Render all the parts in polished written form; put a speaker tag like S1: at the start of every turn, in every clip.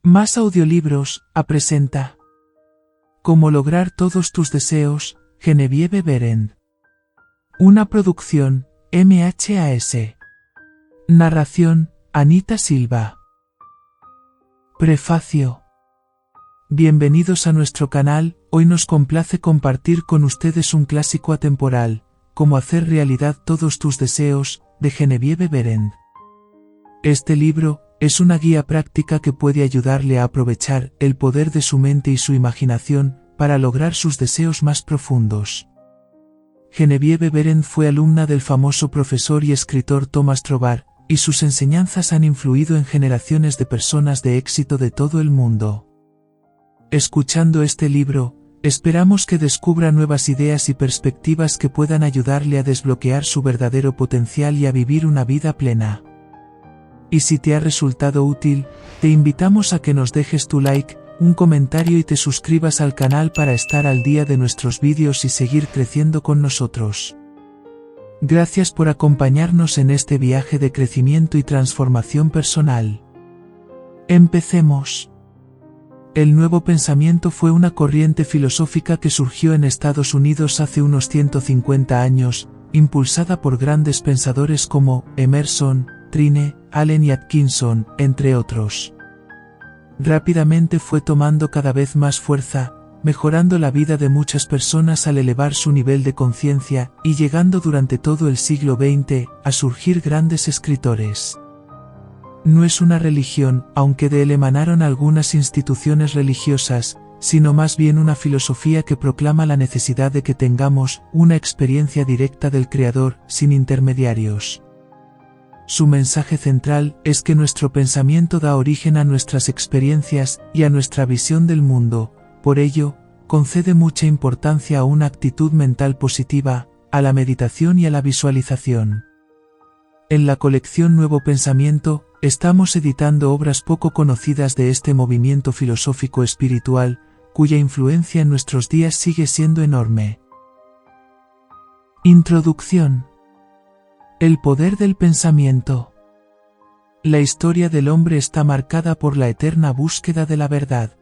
S1: Más audiolibros, presenta Cómo lograr todos tus deseos, Genevieve Berend. Una producción, MHAS. Narración, Anita Silva. Prefacio. Bienvenidos a nuestro canal. Hoy nos complace compartir con ustedes un clásico atemporal, Cómo hacer realidad todos tus deseos, de Genevieve Berend. Este libro es una guía práctica que puede ayudarle a aprovechar el poder de su mente y su imaginación para lograr sus deseos más profundos. Genevieve Berend fue alumna del famoso profesor y escritor Thomas Trobar, y sus enseñanzas han influido en generaciones de personas de éxito de todo el mundo. Escuchando este libro, esperamos que descubra nuevas ideas y perspectivas que puedan ayudarle a desbloquear su verdadero potencial y a vivir una vida plena. Y si te ha resultado útil, te invitamos a que nos dejes tu like, un comentario y te suscribas al canal para estar al día de nuestros vídeos y seguir creciendo con nosotros. Gracias por acompañarnos en este viaje de crecimiento y transformación personal. Empecemos. El nuevo pensamiento fue una corriente filosófica que surgió en Estados Unidos hace unos 150 años, impulsada por grandes pensadores como Emerson, Trine, Allen y Atkinson, entre otros. Rápidamente fue tomando cada vez más fuerza, mejorando la vida de muchas personas al elevar su nivel de conciencia, y llegando durante todo el siglo XX a surgir grandes escritores. No es una religión, aunque de él emanaron algunas instituciones religiosas, sino más bien una filosofía que proclama la necesidad de que tengamos una experiencia directa del Creador, sin intermediarios. Su mensaje central es que nuestro pensamiento da origen a nuestras experiencias y a nuestra visión del mundo, por ello, concede mucha importancia a una actitud mental positiva, a la meditación y a la visualización. En la colección Nuevo Pensamiento, estamos editando obras poco conocidas de este movimiento filosófico espiritual, cuya influencia en nuestros días sigue siendo enorme. Introducción. El poder del pensamiento. La historia del hombre está marcada por la eterna búsqueda de la verdad.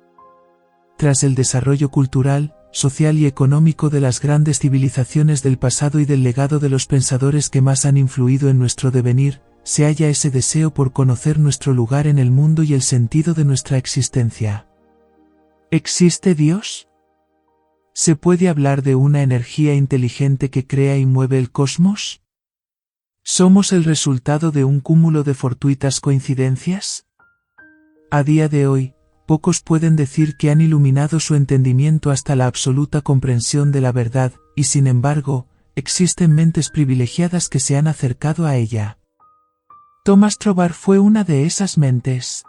S1: Tras el desarrollo cultural, social y económico de las grandes civilizaciones del pasado y del legado de los pensadores que más han influido en nuestro devenir, se halla ese deseo por conocer nuestro lugar en el mundo y el sentido de nuestra existencia. ¿Existe Dios? ¿Se puede hablar de una energía inteligente que crea y mueve el cosmos? ¿Somos el resultado de un cúmulo de fortuitas coincidencias? A día de hoy, pocos pueden decir que han iluminado su entendimiento hasta la absoluta comprensión de la verdad, y sin embargo, existen mentes privilegiadas que se han acercado a ella. Thomas Trobar fue una de esas mentes.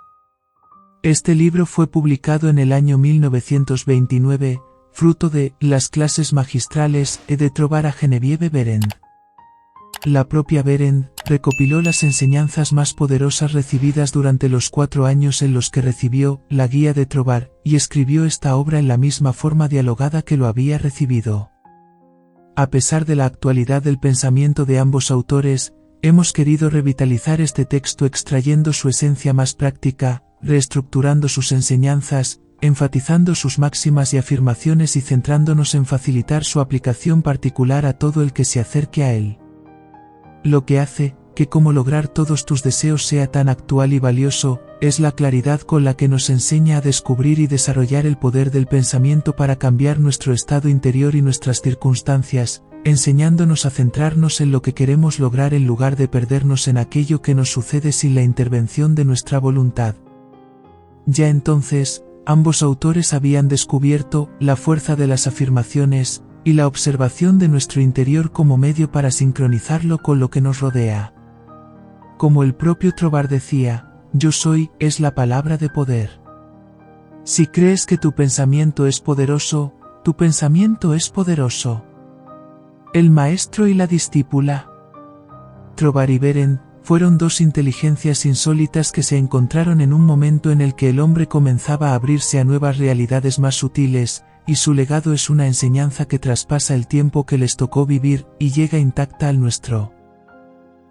S1: Este libro fue publicado en el año 1929, fruto de Las clases magistrales de Trobar a Genevieve Berend. La propia Berend recopiló las enseñanzas más poderosas recibidas durante los 4 años en los que recibió la guía de Trobar, y escribió esta obra en la misma forma dialogada que lo había recibido. A pesar de la actualidad del pensamiento de ambos autores, hemos querido revitalizar este texto extrayendo su esencia más práctica, reestructurando sus enseñanzas, enfatizando sus máximas y afirmaciones y centrándonos en facilitar su aplicación particular a todo el que se acerque a él. Lo que hace que Cómo lograr todos tus deseos sea tan actual y valioso, es la claridad con la que nos enseña a descubrir y desarrollar el poder del pensamiento para cambiar nuestro estado interior y nuestras circunstancias, enseñándonos a centrarnos en lo que queremos lograr en lugar de perdernos en aquello que nos sucede sin la intervención de nuestra voluntad. Ya entonces, ambos autores habían descubierto la fuerza de las afirmaciones y la observación de nuestro interior como medio para sincronizarlo con lo que nos rodea. Como el propio Trobar decía, yo soy es la palabra de poder. Si crees que tu pensamiento es poderoso, tu pensamiento es poderoso. El maestro y la discípula. Trobar y Berend fueron dos inteligencias insólitas que se encontraron en un momento en el que el hombre comenzaba a abrirse a nuevas realidades más sutiles, y su legado es una enseñanza que traspasa el tiempo que les tocó vivir y llega intacta al nuestro.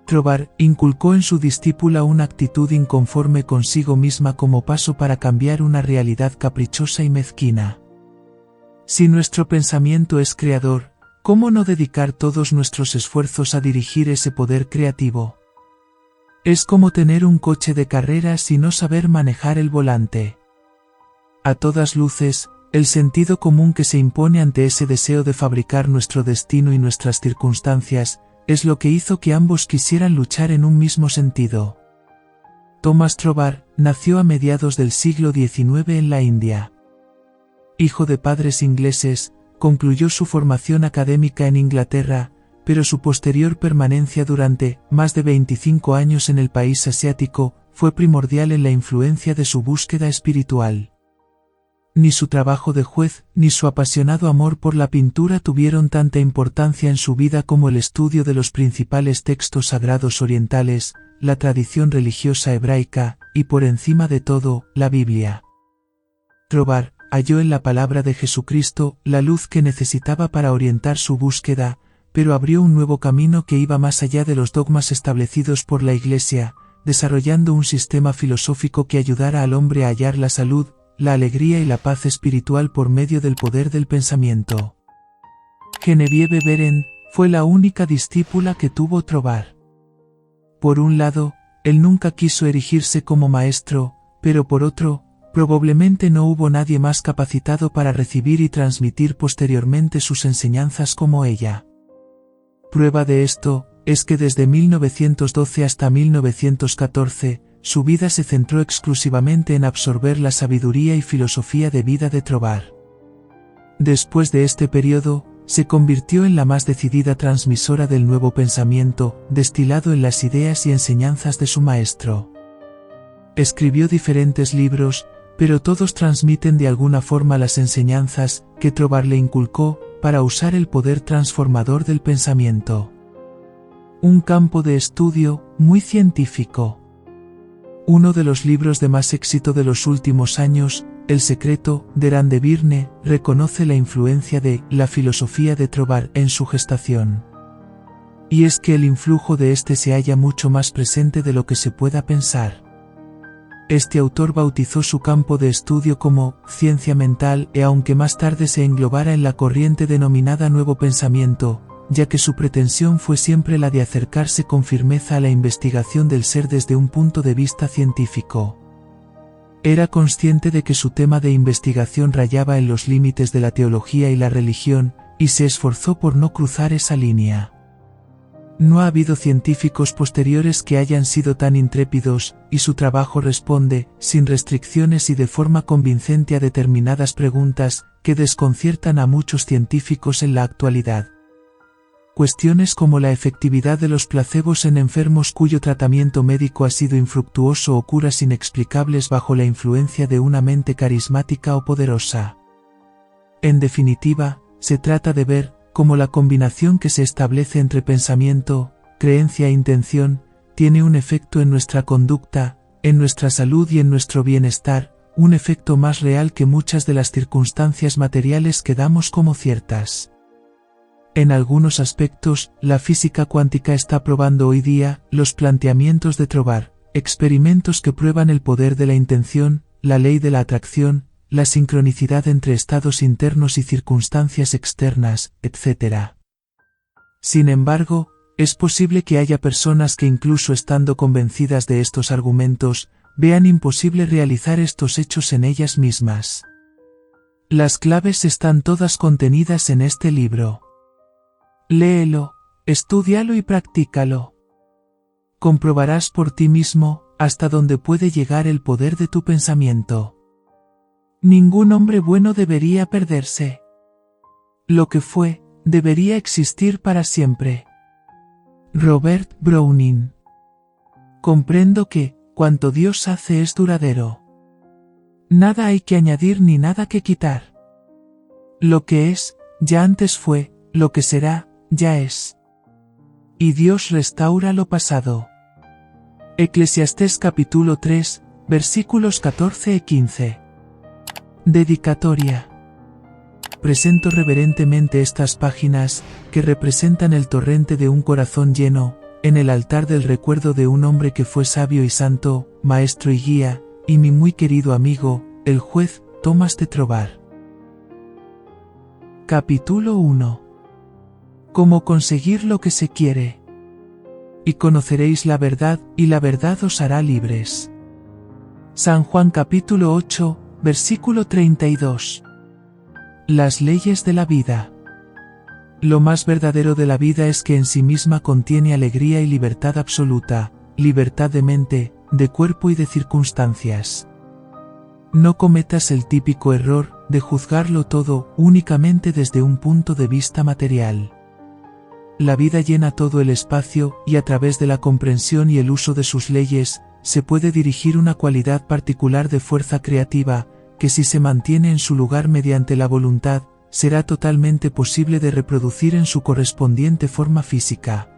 S1: Trobar inculcó en su discípula una actitud inconforme consigo misma como paso para cambiar una realidad caprichosa y mezquina. Si nuestro pensamiento es creador, ¿cómo no dedicar todos nuestros esfuerzos a dirigir ese poder creativo? Es como tener un coche de carreras y no saber manejar el volante. A todas luces, el sentido común que se impone ante ese deseo de fabricar nuestro destino y nuestras circunstancias, es lo que hizo que ambos quisieran luchar en un mismo sentido. Thomas Trobar nació a mediados del siglo XIX en la India. Hijo de padres ingleses, concluyó su formación académica en Inglaterra, pero su posterior permanencia durante más de 25 años en el país asiático fue primordial en la influencia de su búsqueda espiritual. Ni su trabajo de juez ni su apasionado amor por la pintura tuvieron tanta importancia en su vida como el estudio de los principales textos sagrados orientales, la tradición religiosa hebraica, y por encima de todo, la Biblia. Trobar halló en la palabra de Jesucristo la luz que necesitaba para orientar su búsqueda, pero abrió un nuevo camino que iba más allá de los dogmas establecidos por la Iglesia, desarrollando un sistema filosófico que ayudara al hombre a hallar la salud, la alegría y la paz espiritual por medio del poder del pensamiento. Genevieve Beren fue la única discípula que tuvo Trobar. Por un lado, él nunca quiso erigirse como maestro, pero por otro, probablemente no hubo nadie más capacitado para recibir y transmitir posteriormente sus enseñanzas como ella. Prueba de esto es que desde 1912 hasta 1914, su vida se centró exclusivamente en absorber la sabiduría y filosofía de vida de Trobar. Después de este periodo, se convirtió en la más decidida transmisora del nuevo pensamiento, destilado en las ideas y enseñanzas de su maestro. Escribió diferentes libros, pero todos transmiten de alguna forma las enseñanzas que Trobar le inculcó para usar el poder transformador del pensamiento. Un campo de estudio muy científico. Uno de los libros de más éxito de los últimos años, El secreto, de Randeville, reconoce la influencia de la filosofía de Trobar en su gestación. Y es que el influjo de este se halla mucho más presente de lo que se pueda pensar. Este autor bautizó su campo de estudio como ciencia mental aunque más tarde se englobara en la corriente denominada Nuevo Pensamiento, ya que su pretensión fue siempre la de acercarse con firmeza a la investigación del ser desde un punto de vista científico. Era consciente de que su tema de investigación rayaba en los límites de la teología y la religión, y se esforzó por no cruzar esa línea. No ha habido científicos posteriores que hayan sido tan intrépidos, y su trabajo responde, sin restricciones y de forma convincente a determinadas preguntas, que desconciertan a muchos científicos en la actualidad. Cuestiones como la efectividad de los placebos en enfermos cuyo tratamiento médico ha sido infructuoso o curas inexplicables bajo la influencia de una mente carismática o poderosa. En definitiva, se trata de ver cómo la combinación que se establece entre pensamiento, creencia e intención, tiene un efecto en nuestra conducta, en nuestra salud y en nuestro bienestar, un efecto más real que muchas de las circunstancias materiales que damos como ciertas. En algunos aspectos, la física cuántica está probando hoy día los planteamientos de Trobar, experimentos que prueban el poder de la intención, la ley de la atracción, la sincronicidad entre estados internos y circunstancias externas, etc. Sin embargo, es posible que haya personas que incluso estando convencidas de estos argumentos, vean imposible realizar estos hechos en ellas mismas. Las claves están todas contenidas en este libro. Léelo, estúdialo y practícalo. Comprobarás por ti mismo hasta dónde puede llegar el poder de tu pensamiento. Ningún hombre bueno debería perderse. Lo que fue, debería existir para siempre. Robert Browning. Comprendo que, cuanto Dios hace es duradero. Nada hay que añadir ni nada que quitar. Lo que es, ya antes fue, lo que será, ya es. Y Dios restaura lo pasado. Eclesiastés capítulo 3, versículos 14 y 15. Dedicatoria. Presento reverentemente estas páginas, que representan el torrente de un corazón lleno, en el altar del recuerdo de un hombre que fue sabio y santo, maestro y guía, y mi muy querido amigo, el juez Tomás de Trovar. Capítulo 1. Cómo conseguir lo que se quiere. Y conoceréis la verdad, y la verdad os hará libres. San Juan capítulo 8, versículo 32. Las leyes de la vida. Lo más verdadero de la vida es que en sí misma contiene alegría y libertad absoluta, libertad de mente, de cuerpo y de circunstancias. No cometas el típico error de juzgarlo todo únicamente desde un punto de vista material. La vida llena todo el espacio y a través de la comprensión y el uso de sus leyes, se puede dirigir una cualidad particular de fuerza creativa, que si se mantiene en su lugar mediante la voluntad, será totalmente posible de reproducir en su correspondiente forma física.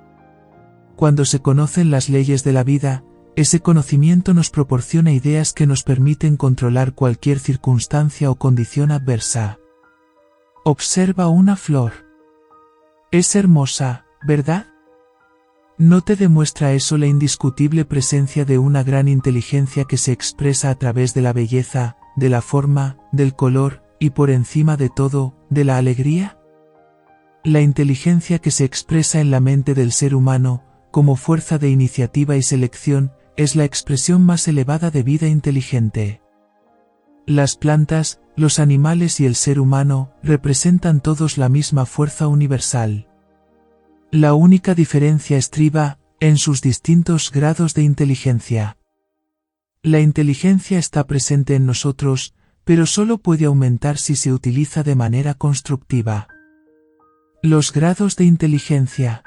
S1: Cuando se conocen las leyes de la vida, ese conocimiento nos proporciona ideas que nos permiten controlar cualquier circunstancia o condición adversa. Observa una flor. Es hermosa, ¿verdad? ¿No te demuestra eso la indiscutible presencia de una gran inteligencia que se expresa a través de la belleza, de la forma, del color, y por encima de todo, de la alegría? La inteligencia que se expresa en la mente del ser humano, como fuerza de iniciativa y selección, es la expresión más elevada de vida inteligente. Las plantas, los animales y el ser humano, representan todos la misma fuerza universal. La única diferencia estriba en sus distintos grados de inteligencia. La inteligencia está presente en nosotros, pero solo puede aumentar si se utiliza de manera constructiva. Los grados de inteligencia.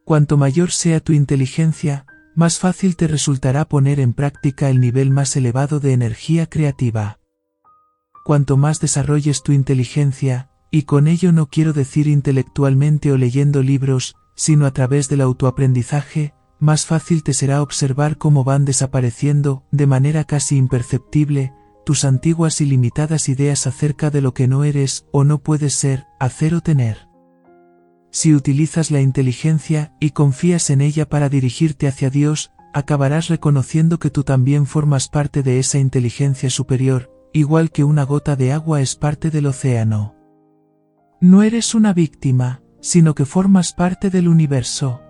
S1: Cuanto mayor sea tu inteligencia, más fácil te resultará poner en práctica el nivel más elevado de energía creativa. Cuanto más desarrolles tu inteligencia, y con ello no quiero decir intelectualmente o leyendo libros, sino a través del autoaprendizaje, más fácil te será observar cómo van desapareciendo, de manera casi imperceptible, tus antiguas y limitadas ideas acerca de lo que no eres o no puedes ser, hacer o tener. Si utilizas la inteligencia y confías en ella para dirigirte hacia Dios, acabarás reconociendo que tú también formas parte de esa inteligencia superior, igual que una gota de agua es parte del océano. No eres una víctima, sino que formas parte del universo.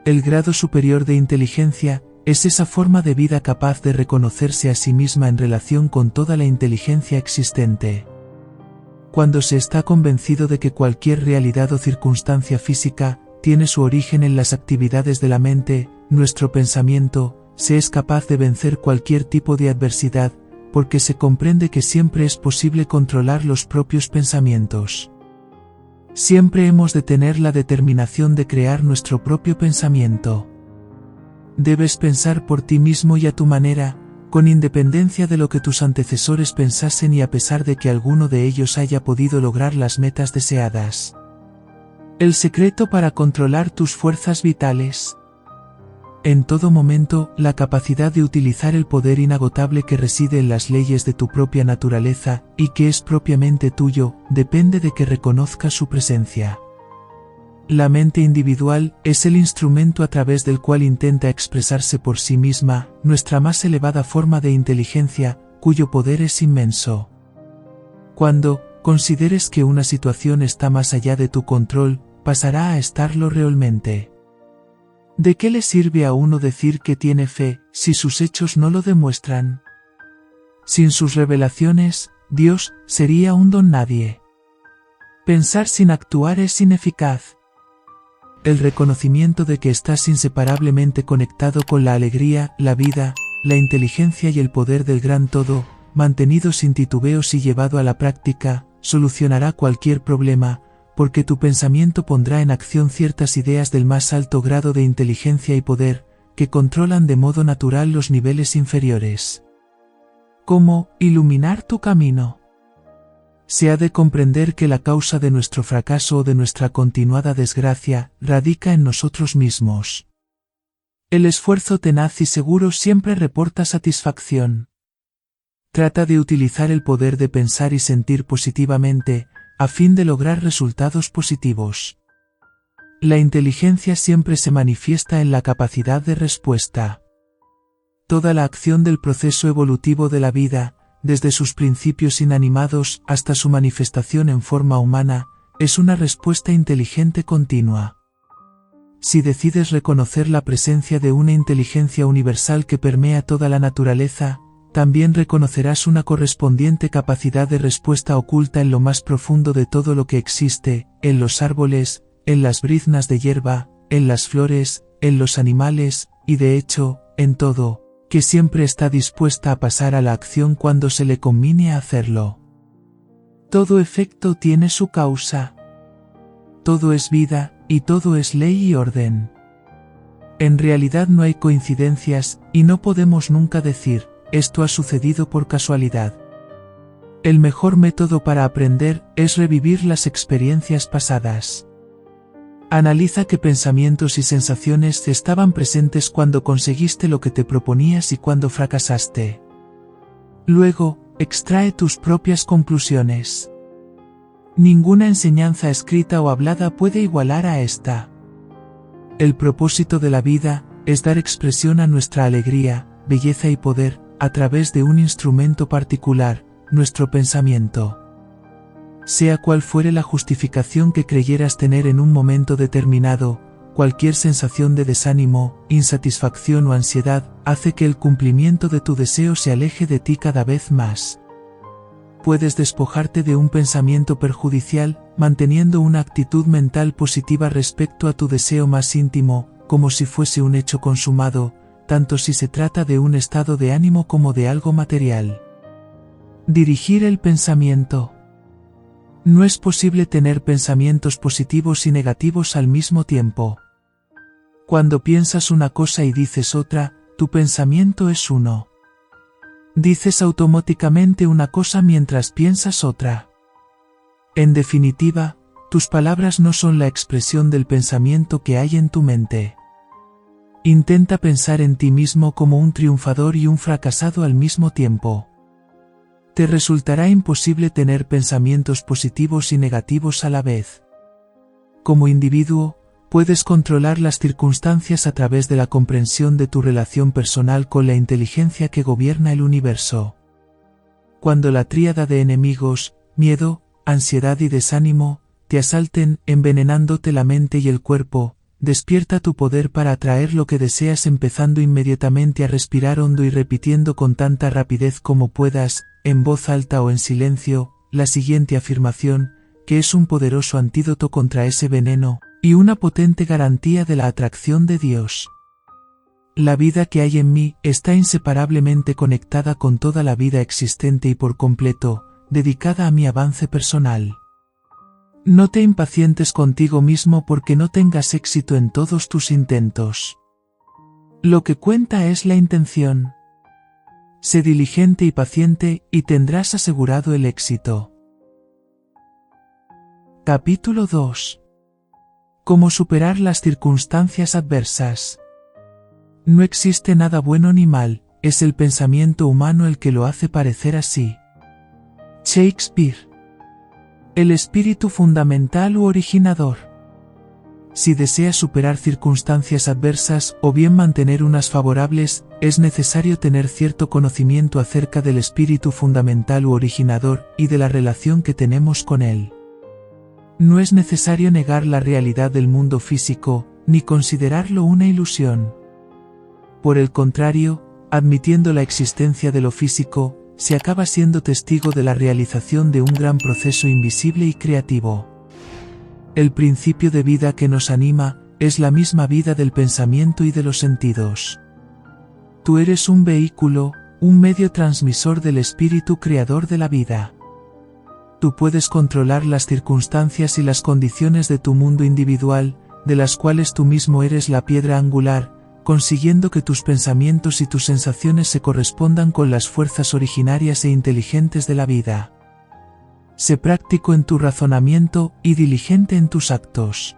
S1: El grado superior de inteligencia es esa forma de vida capaz de reconocerse a sí misma en relación con toda la inteligencia existente. Cuando se está convencido de que cualquier realidad o circunstancia física tiene su origen en las actividades de la mente, nuestro pensamiento, se es capaz de vencer cualquier tipo de adversidad, porque se comprende que siempre es posible controlar los propios pensamientos. Siempre hemos de tener la determinación de crear nuestro propio pensamiento. Debes pensar por ti mismo y a tu manera, con independencia de lo que tus antecesores pensasen y a pesar de que alguno de ellos haya podido lograr las metas deseadas. El secreto para controlar tus fuerzas vitales. En todo momento, la capacidad de utilizar el poder inagotable que reside en las leyes de tu propia naturaleza, y que es propiamente tuyo, depende de que reconozcas su presencia. La mente individual es el instrumento a través del cual intenta expresarse por sí misma, nuestra más elevada forma de inteligencia, cuyo poder es inmenso. Cuando consideres que una situación está más allá de tu control, pasará a estarlo realmente. ¿De qué le sirve a uno decir que tiene fe, si sus hechos no lo demuestran? Sin sus revelaciones, Dios sería un don nadie. Pensar sin actuar es ineficaz. El reconocimiento de que estás inseparablemente conectado con la alegría, la vida, la inteligencia y el poder del gran todo, mantenido sin titubeos y llevado a la práctica, solucionará cualquier problema, porque tu pensamiento pondrá en acción ciertas ideas del más alto grado de inteligencia y poder, que controlan de modo natural los niveles inferiores. ¿Cómo iluminar tu camino? Se ha de comprender que la causa de nuestro fracaso o de nuestra continuada desgracia radica en nosotros mismos. El esfuerzo tenaz y seguro siempre reporta satisfacción. Trata de utilizar el poder de pensar y sentir positivamente, a fin de lograr resultados positivos. La inteligencia siempre se manifiesta en la capacidad de respuesta. Toda la acción del proceso evolutivo de la vida, desde sus principios inanimados hasta su manifestación en forma humana, es una respuesta inteligente continua. Si decides reconocer la presencia de una inteligencia universal que permea toda la naturaleza, también reconocerás una correspondiente capacidad de respuesta oculta en lo más profundo de todo lo que existe, en los árboles, en las briznas de hierba, en las flores, en los animales, y de hecho, en todo, que siempre está dispuesta a pasar a la acción cuando se le conviene hacerlo. Todo efecto tiene su causa. Todo es vida, y todo es ley y orden. En realidad no hay coincidencias, y no podemos nunca decir, esto ha sucedido por casualidad. El mejor método para aprender es revivir las experiencias pasadas. Analiza qué pensamientos y sensaciones estaban presentes cuando conseguiste lo que te proponías y cuando fracasaste. Luego, extrae tus propias conclusiones. Ninguna enseñanza escrita o hablada puede igualar a esta. El propósito de la vida es dar expresión a nuestra alegría, belleza y poder, a través de un instrumento particular, nuestro pensamiento. Sea cual fuere la justificación que creyeras tener en un momento determinado, cualquier sensación de desánimo, insatisfacción o ansiedad hace que el cumplimiento de tu deseo se aleje de ti cada vez más. Puedes despojarte de un pensamiento perjudicial, manteniendo una actitud mental positiva respecto a tu deseo más íntimo, como si fuese un hecho consumado, tanto si se trata de un estado de ánimo como de algo material. Dirigir el pensamiento. No es posible tener pensamientos positivos y negativos al mismo tiempo. Cuando piensas una cosa y dices otra, tu pensamiento es uno. Dices automáticamente una cosa mientras piensas otra. En definitiva, tus palabras no son la expresión del pensamiento que hay en tu mente. Intenta pensar en ti mismo como un triunfador y un fracasado al mismo tiempo. Te resultará imposible tener pensamientos positivos y negativos a la vez. Como individuo, puedes controlar las circunstancias a través de la comprensión de tu relación personal con la inteligencia que gobierna el universo. Cuando la tríada de enemigos, miedo, ansiedad y desánimo, te asalten, envenenándote la mente y el cuerpo, despierta tu poder para atraer lo que deseas empezando inmediatamente a respirar hondo y repitiendo con tanta rapidez como puedas, en voz alta o en silencio, la siguiente afirmación, que es un poderoso antídoto contra ese veneno, y una potente garantía de la atracción de Dios. La vida que hay en mí está inseparablemente conectada con toda la vida existente y por completo, dedicada a mi avance personal. No te impacientes contigo mismo porque no tengas éxito en todos tus intentos. Lo que cuenta es la intención. Sé diligente y paciente y tendrás asegurado el éxito. Capítulo 2. Cómo superar las circunstancias adversas. No existe nada bueno ni mal, es el pensamiento humano el que lo hace parecer así. Shakespeare. El espíritu fundamental u originador. Si deseas superar circunstancias adversas o bien mantener unas favorables, es necesario tener cierto conocimiento acerca del espíritu fundamental u originador y de la relación que tenemos con él. No es necesario negar la realidad del mundo físico, ni considerarlo una ilusión. Por el contrario, admitiendo la existencia de lo físico, se acaba siendo testigo de la realización de un gran proceso invisible y creativo. El principio de vida que nos anima es la misma vida del pensamiento y de los sentidos. Tú eres un vehículo, un medio transmisor del espíritu creador de la vida. Tú puedes controlar las circunstancias y las condiciones de tu mundo individual, de las cuales tú mismo eres la piedra angular, consiguiendo que tus pensamientos y tus sensaciones se correspondan con las fuerzas originarias e inteligentes de la vida. Sé práctico en tu razonamiento y diligente en tus actos.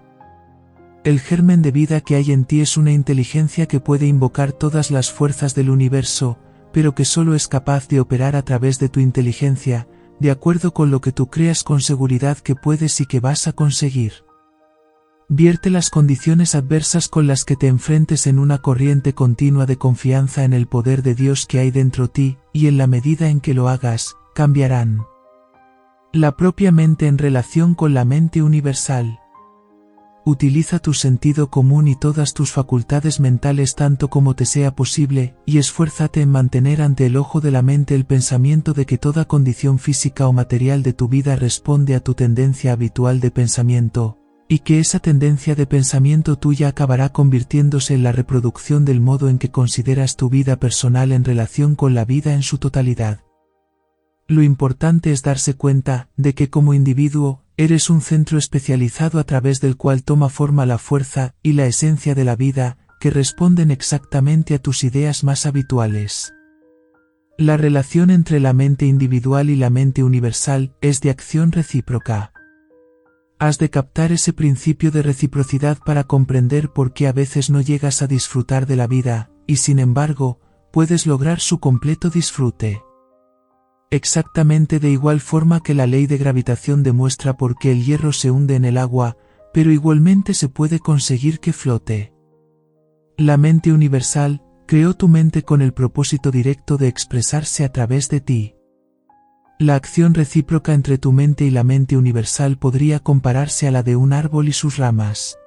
S1: El germen de vida que hay en ti es una inteligencia que puede invocar todas las fuerzas del universo, pero que solo es capaz de operar a través de tu inteligencia, de acuerdo con lo que tú creas con seguridad que puedes y que vas a conseguir. Vierte las condiciones adversas con las que te enfrentes en una corriente continua de confianza en el poder de Dios que hay dentro ti, y en la medida en que lo hagas, cambiarán. La propia mente en relación con la mente universal. Utiliza tu sentido común y todas tus facultades mentales tanto como te sea posible, y esfuérzate en mantener ante el ojo de la mente el pensamiento de que toda condición física o material de tu vida responde a tu tendencia habitual de pensamiento, y que esa tendencia de pensamiento tuya acabará convirtiéndose en la reproducción del modo en que consideras tu vida personal en relación con la vida en su totalidad. Lo importante es darse cuenta de que como individuo, eres un centro especializado a través del cual toma forma la fuerza y la esencia de la vida, que responden exactamente a tus ideas más habituales. La relación entre la mente individual y la mente universal es de acción recíproca. Has de captar ese principio de reciprocidad para comprender por qué a veces no llegas a disfrutar de la vida, y sin embargo, puedes lograr su completo disfrute. Exactamente de igual forma que la ley de gravitación demuestra por qué el hierro se hunde en el agua, pero igualmente se puede conseguir que flote. La mente universal creó tu mente con el propósito directo de expresarse a través de ti. La acción recíproca entre tu mente y la mente universal podría compararse a la de un árbol y sus ramas.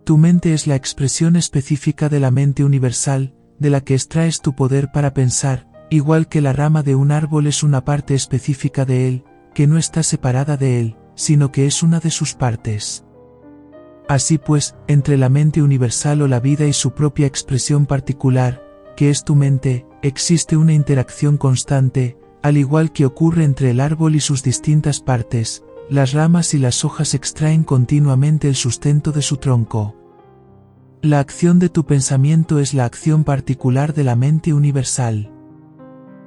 S1: Tu mente es la expresión específica de la mente universal, de la que extraes tu poder para pensar, igual que la rama de un árbol es una parte específica de él, que no está separada de él, sino que es una de sus partes. Así pues, entre la mente universal o la vida y su propia expresión particular, que es tu mente, existe una interacción constante, al igual que ocurre entre el árbol y sus distintas partes. Las ramas y las hojas extraen continuamente el sustento de su tronco. La acción de tu pensamiento es la acción particular de la mente universal.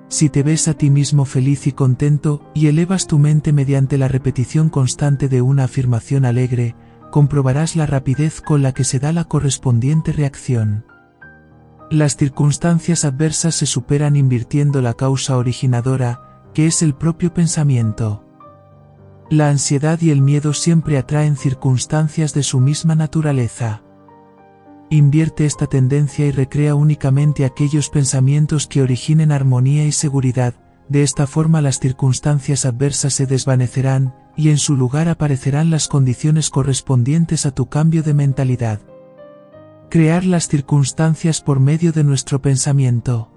S1: Si te ves a ti mismo feliz y contento, y elevas tu mente mediante la repetición constante de una afirmación alegre, comprobarás la rapidez con la que se da la correspondiente reacción. Las circunstancias adversas se superan invirtiendo la causa originadora, que es el propio pensamiento. La ansiedad y el miedo siempre atraen circunstancias de su misma naturaleza. Invierte esta tendencia y recrea únicamente aquellos pensamientos que originen armonía y seguridad. De esta forma las circunstancias adversas se desvanecerán, y en su lugar aparecerán las condiciones correspondientes a tu cambio de mentalidad. Crear las circunstancias por medio de nuestro pensamiento.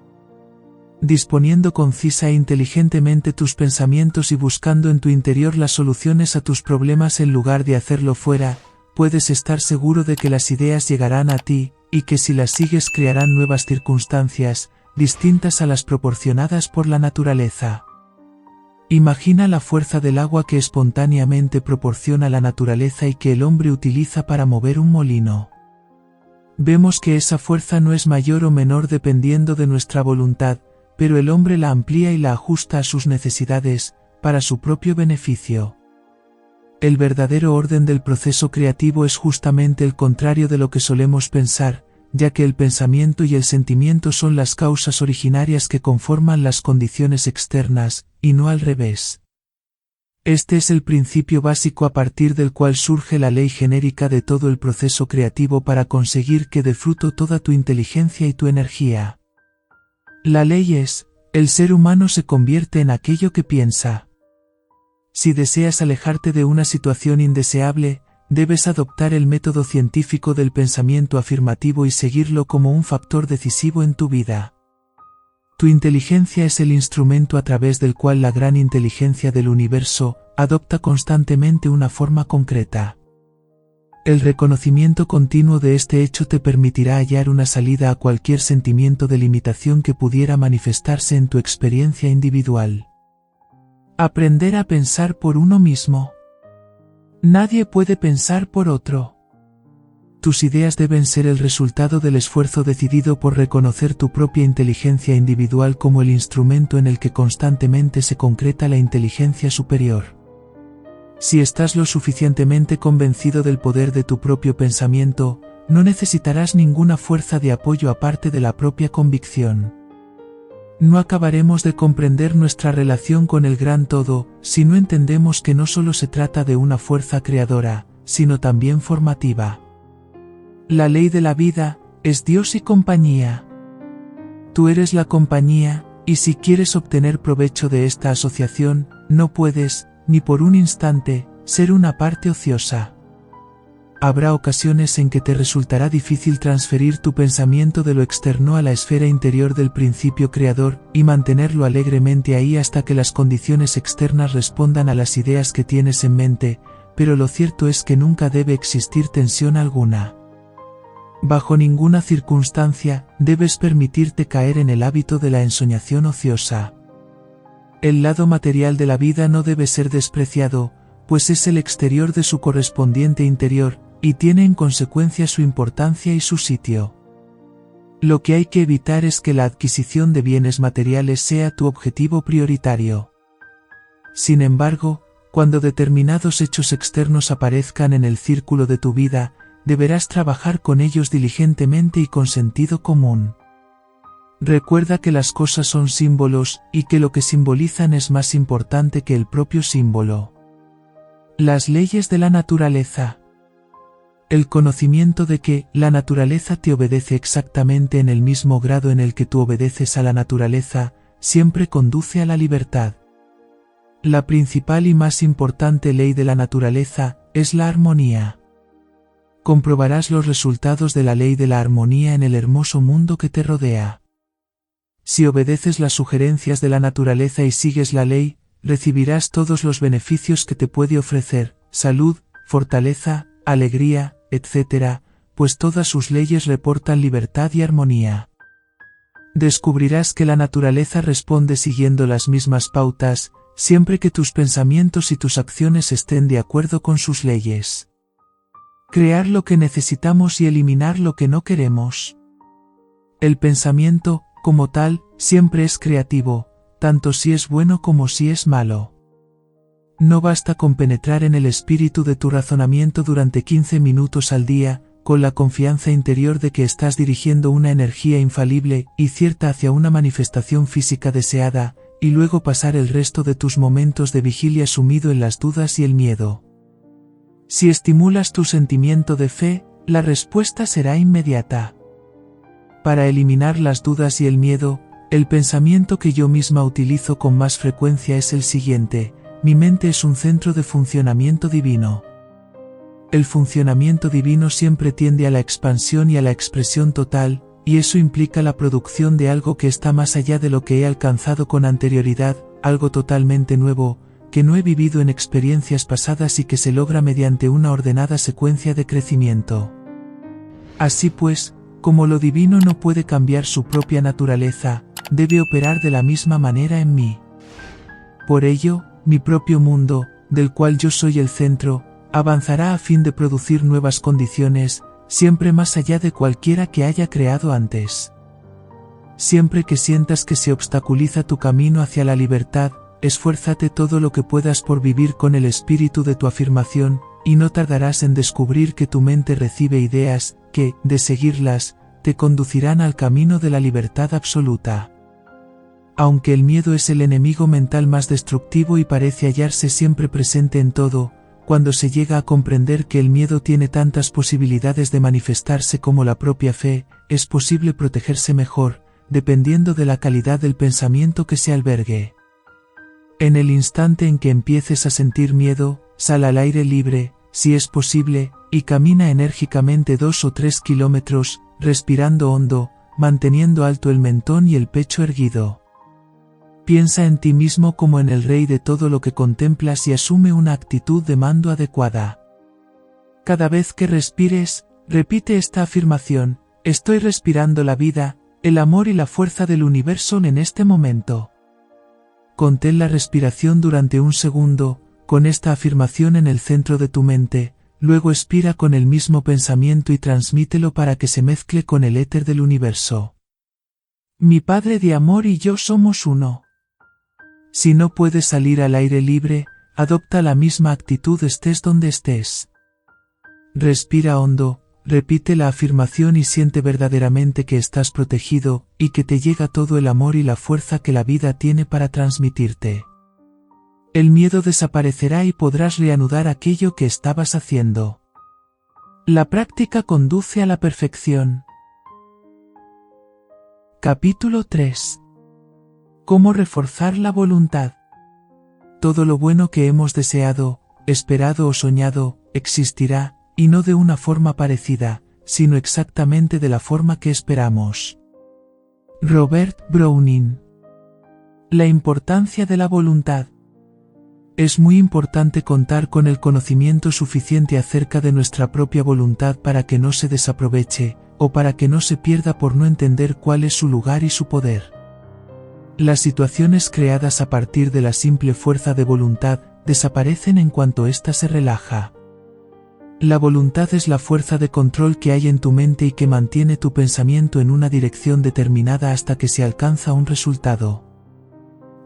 S1: Disponiendo concisa e inteligentemente tus pensamientos y buscando en tu interior las soluciones a tus problemas en lugar de hacerlo fuera, puedes estar seguro de que las ideas llegarán a ti, y que si las sigues crearán nuevas circunstancias, distintas a las proporcionadas por la naturaleza. Imagina la fuerza del agua que espontáneamente proporciona la naturaleza y que el hombre utiliza para mover un molino. Vemos que esa fuerza no es mayor o menor dependiendo de nuestra voluntad, pero el hombre la amplía y la ajusta a sus necesidades, para su propio beneficio. El verdadero orden del proceso creativo es justamente el contrario de lo que solemos pensar, ya que el pensamiento y el sentimiento son las causas originarias que conforman las condiciones externas, y no al revés. Este es el principio básico a partir del cual surge la ley genérica de todo el proceso creativo para conseguir que dé fruto toda tu inteligencia y tu energía. La ley es, el ser humano se convierte en aquello que piensa. Si deseas alejarte de una situación indeseable, debes adoptar el método científico del pensamiento afirmativo y seguirlo como un factor decisivo en tu vida. Tu inteligencia es el instrumento a través del cual la gran inteligencia del universo adopta constantemente una forma concreta. El reconocimiento continuo de este hecho te permitirá hallar una salida a cualquier sentimiento de limitación que pudiera manifestarse en tu experiencia individual. Aprender a pensar por uno mismo. Nadie puede pensar por otro. Tus ideas deben ser el resultado del esfuerzo decidido por reconocer tu propia inteligencia individual como el instrumento en el que constantemente se concreta la inteligencia superior. Si estás lo suficientemente convencido del poder de tu propio pensamiento, no necesitarás ninguna fuerza de apoyo aparte de la propia convicción. No acabaremos de comprender nuestra relación con el gran todo, si no entendemos que no solo se trata de una fuerza creadora, sino también formativa. La ley de la vida es Dios y compañía. Tú eres la compañía, y si quieres obtener provecho de esta asociación, no puedes, ni por un instante, ser una parte ociosa. Habrá ocasiones en que te resultará difícil transferir tu pensamiento de lo externo a la esfera interior del principio creador, y mantenerlo alegremente ahí hasta que las condiciones externas respondan a las ideas que tienes en mente, pero lo cierto es que nunca debe existir tensión alguna. Bajo ninguna circunstancia, debes permitirte caer en el hábito de la ensoñación ociosa. El lado material de la vida no debe ser despreciado, pues es el exterior de su correspondiente interior, y tiene en consecuencia su importancia y su sitio. Lo que hay que evitar es que la adquisición de bienes materiales sea tu objetivo prioritario. Sin embargo, cuando determinados hechos externos aparezcan en el círculo de tu vida, deberás trabajar con ellos diligentemente y con sentido común. Recuerda que las cosas son símbolos, y que lo que simbolizan es más importante que el propio símbolo. Las leyes de la naturaleza. El conocimiento de que la naturaleza te obedece exactamente en el mismo grado en el que tú obedeces a la naturaleza, siempre conduce a la libertad. La principal y más importante ley de la naturaleza es la armonía. Comprobarás los resultados de la ley de la armonía en el hermoso mundo que te rodea. Si obedeces las sugerencias de la naturaleza y sigues la ley, recibirás todos los beneficios que te puede ofrecer: salud, fortaleza, alegría, etc., pues todas sus leyes reportan libertad y armonía. Descubrirás que la naturaleza responde siguiendo las mismas pautas, siempre que tus pensamientos y tus acciones estén de acuerdo con sus leyes. Crear lo que necesitamos y eliminar lo que no queremos. El pensamiento, como tal, siempre es creativo, tanto si es bueno como si es malo. No basta con penetrar en el espíritu de tu razonamiento durante 15 minutos al día, con la confianza interior de que estás dirigiendo una energía infalible y cierta hacia una manifestación física deseada, y luego pasar el resto de tus momentos de vigilia sumido en las dudas y el miedo. Si estimulas tu sentimiento de fe, la respuesta será inmediata. Para eliminar las dudas y el miedo, el pensamiento que yo misma utilizo con más frecuencia es el siguiente: mi mente es un centro de funcionamiento divino. El funcionamiento divino siempre tiende a la expansión y a la expresión total, y eso implica la producción de algo que está más allá de lo que he alcanzado con anterioridad, algo totalmente nuevo, que no he vivido en experiencias pasadas y que se logra mediante una ordenada secuencia de crecimiento. Así pues, como lo divino no puede cambiar su propia naturaleza, debe operar de la misma manera en mí. Por ello, mi propio mundo, del cual yo soy el centro, avanzará a fin de producir nuevas condiciones, siempre más allá de cualquiera que haya creado antes. Siempre que sientas que se obstaculiza tu camino hacia la libertad, esfuérzate todo lo que puedas por vivir con el espíritu de tu afirmación, y no tardarás en descubrir que tu mente recibe ideas, que, de seguirlas, te conducirán al camino de la libertad absoluta. Aunque el miedo es el enemigo mental más destructivo y parece hallarse siempre presente en todo, cuando se llega a comprender que el miedo tiene tantas posibilidades de manifestarse como la propia fe, es posible protegerse mejor, dependiendo de la calidad del pensamiento que se albergue. En el instante en que empieces a sentir miedo, sal al aire libre, si es posible, y camina enérgicamente 2 o 3 kilómetros, respirando hondo, manteniendo alto el mentón y el pecho erguido. Piensa en ti mismo como en el rey de todo lo que contemplas y asume una actitud de mando adecuada. Cada vez que respires, repite esta afirmación: estoy respirando la vida, el amor y la fuerza del universo en este momento. Contén la respiración durante un segundo, con esta afirmación en el centro de tu mente, luego expira con el mismo pensamiento y transmítelo para que se mezcle con el éter del universo. Mi Padre de amor y yo somos uno. Si no puedes salir al aire libre, adopta la misma actitud estés donde estés. Respira hondo, repite la afirmación y siente verdaderamente que estás protegido, y que te llega todo el amor y la fuerza que la vida tiene para transmitirte. El miedo desaparecerá y podrás reanudar aquello que estabas haciendo. La práctica conduce a la perfección. Capítulo 3. ¿Cómo reforzar la voluntad? Todo lo bueno que hemos deseado, esperado o soñado, existirá, y no de una forma parecida, sino exactamente de la forma que esperamos. Robert Browning. La importancia de la voluntad. Es muy importante contar con el conocimiento suficiente acerca de nuestra propia voluntad para que no se desaproveche, o para que no se pierda por no entender cuál es su lugar y su poder. Las situaciones creadas a partir de la simple fuerza de voluntad desaparecen en cuanto ésta se relaja. La voluntad es la fuerza de control que hay en tu mente y que mantiene tu pensamiento en una dirección determinada hasta que se alcanza un resultado.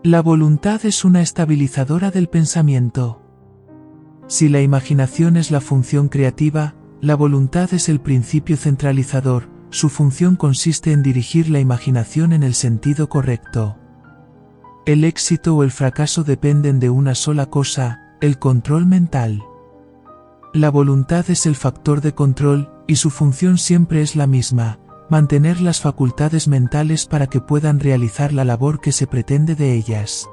S1: La voluntad es una estabilizadora del pensamiento. Si la imaginación es la función creativa, la voluntad es el principio centralizador. Su función consiste en dirigir la imaginación en el sentido correcto. El éxito o el fracaso dependen de una sola cosa, el control mental. La voluntad es el factor de control, y su función siempre es la misma: mantener las facultades mentales para que puedan realizar la labor que se pretende de ellas.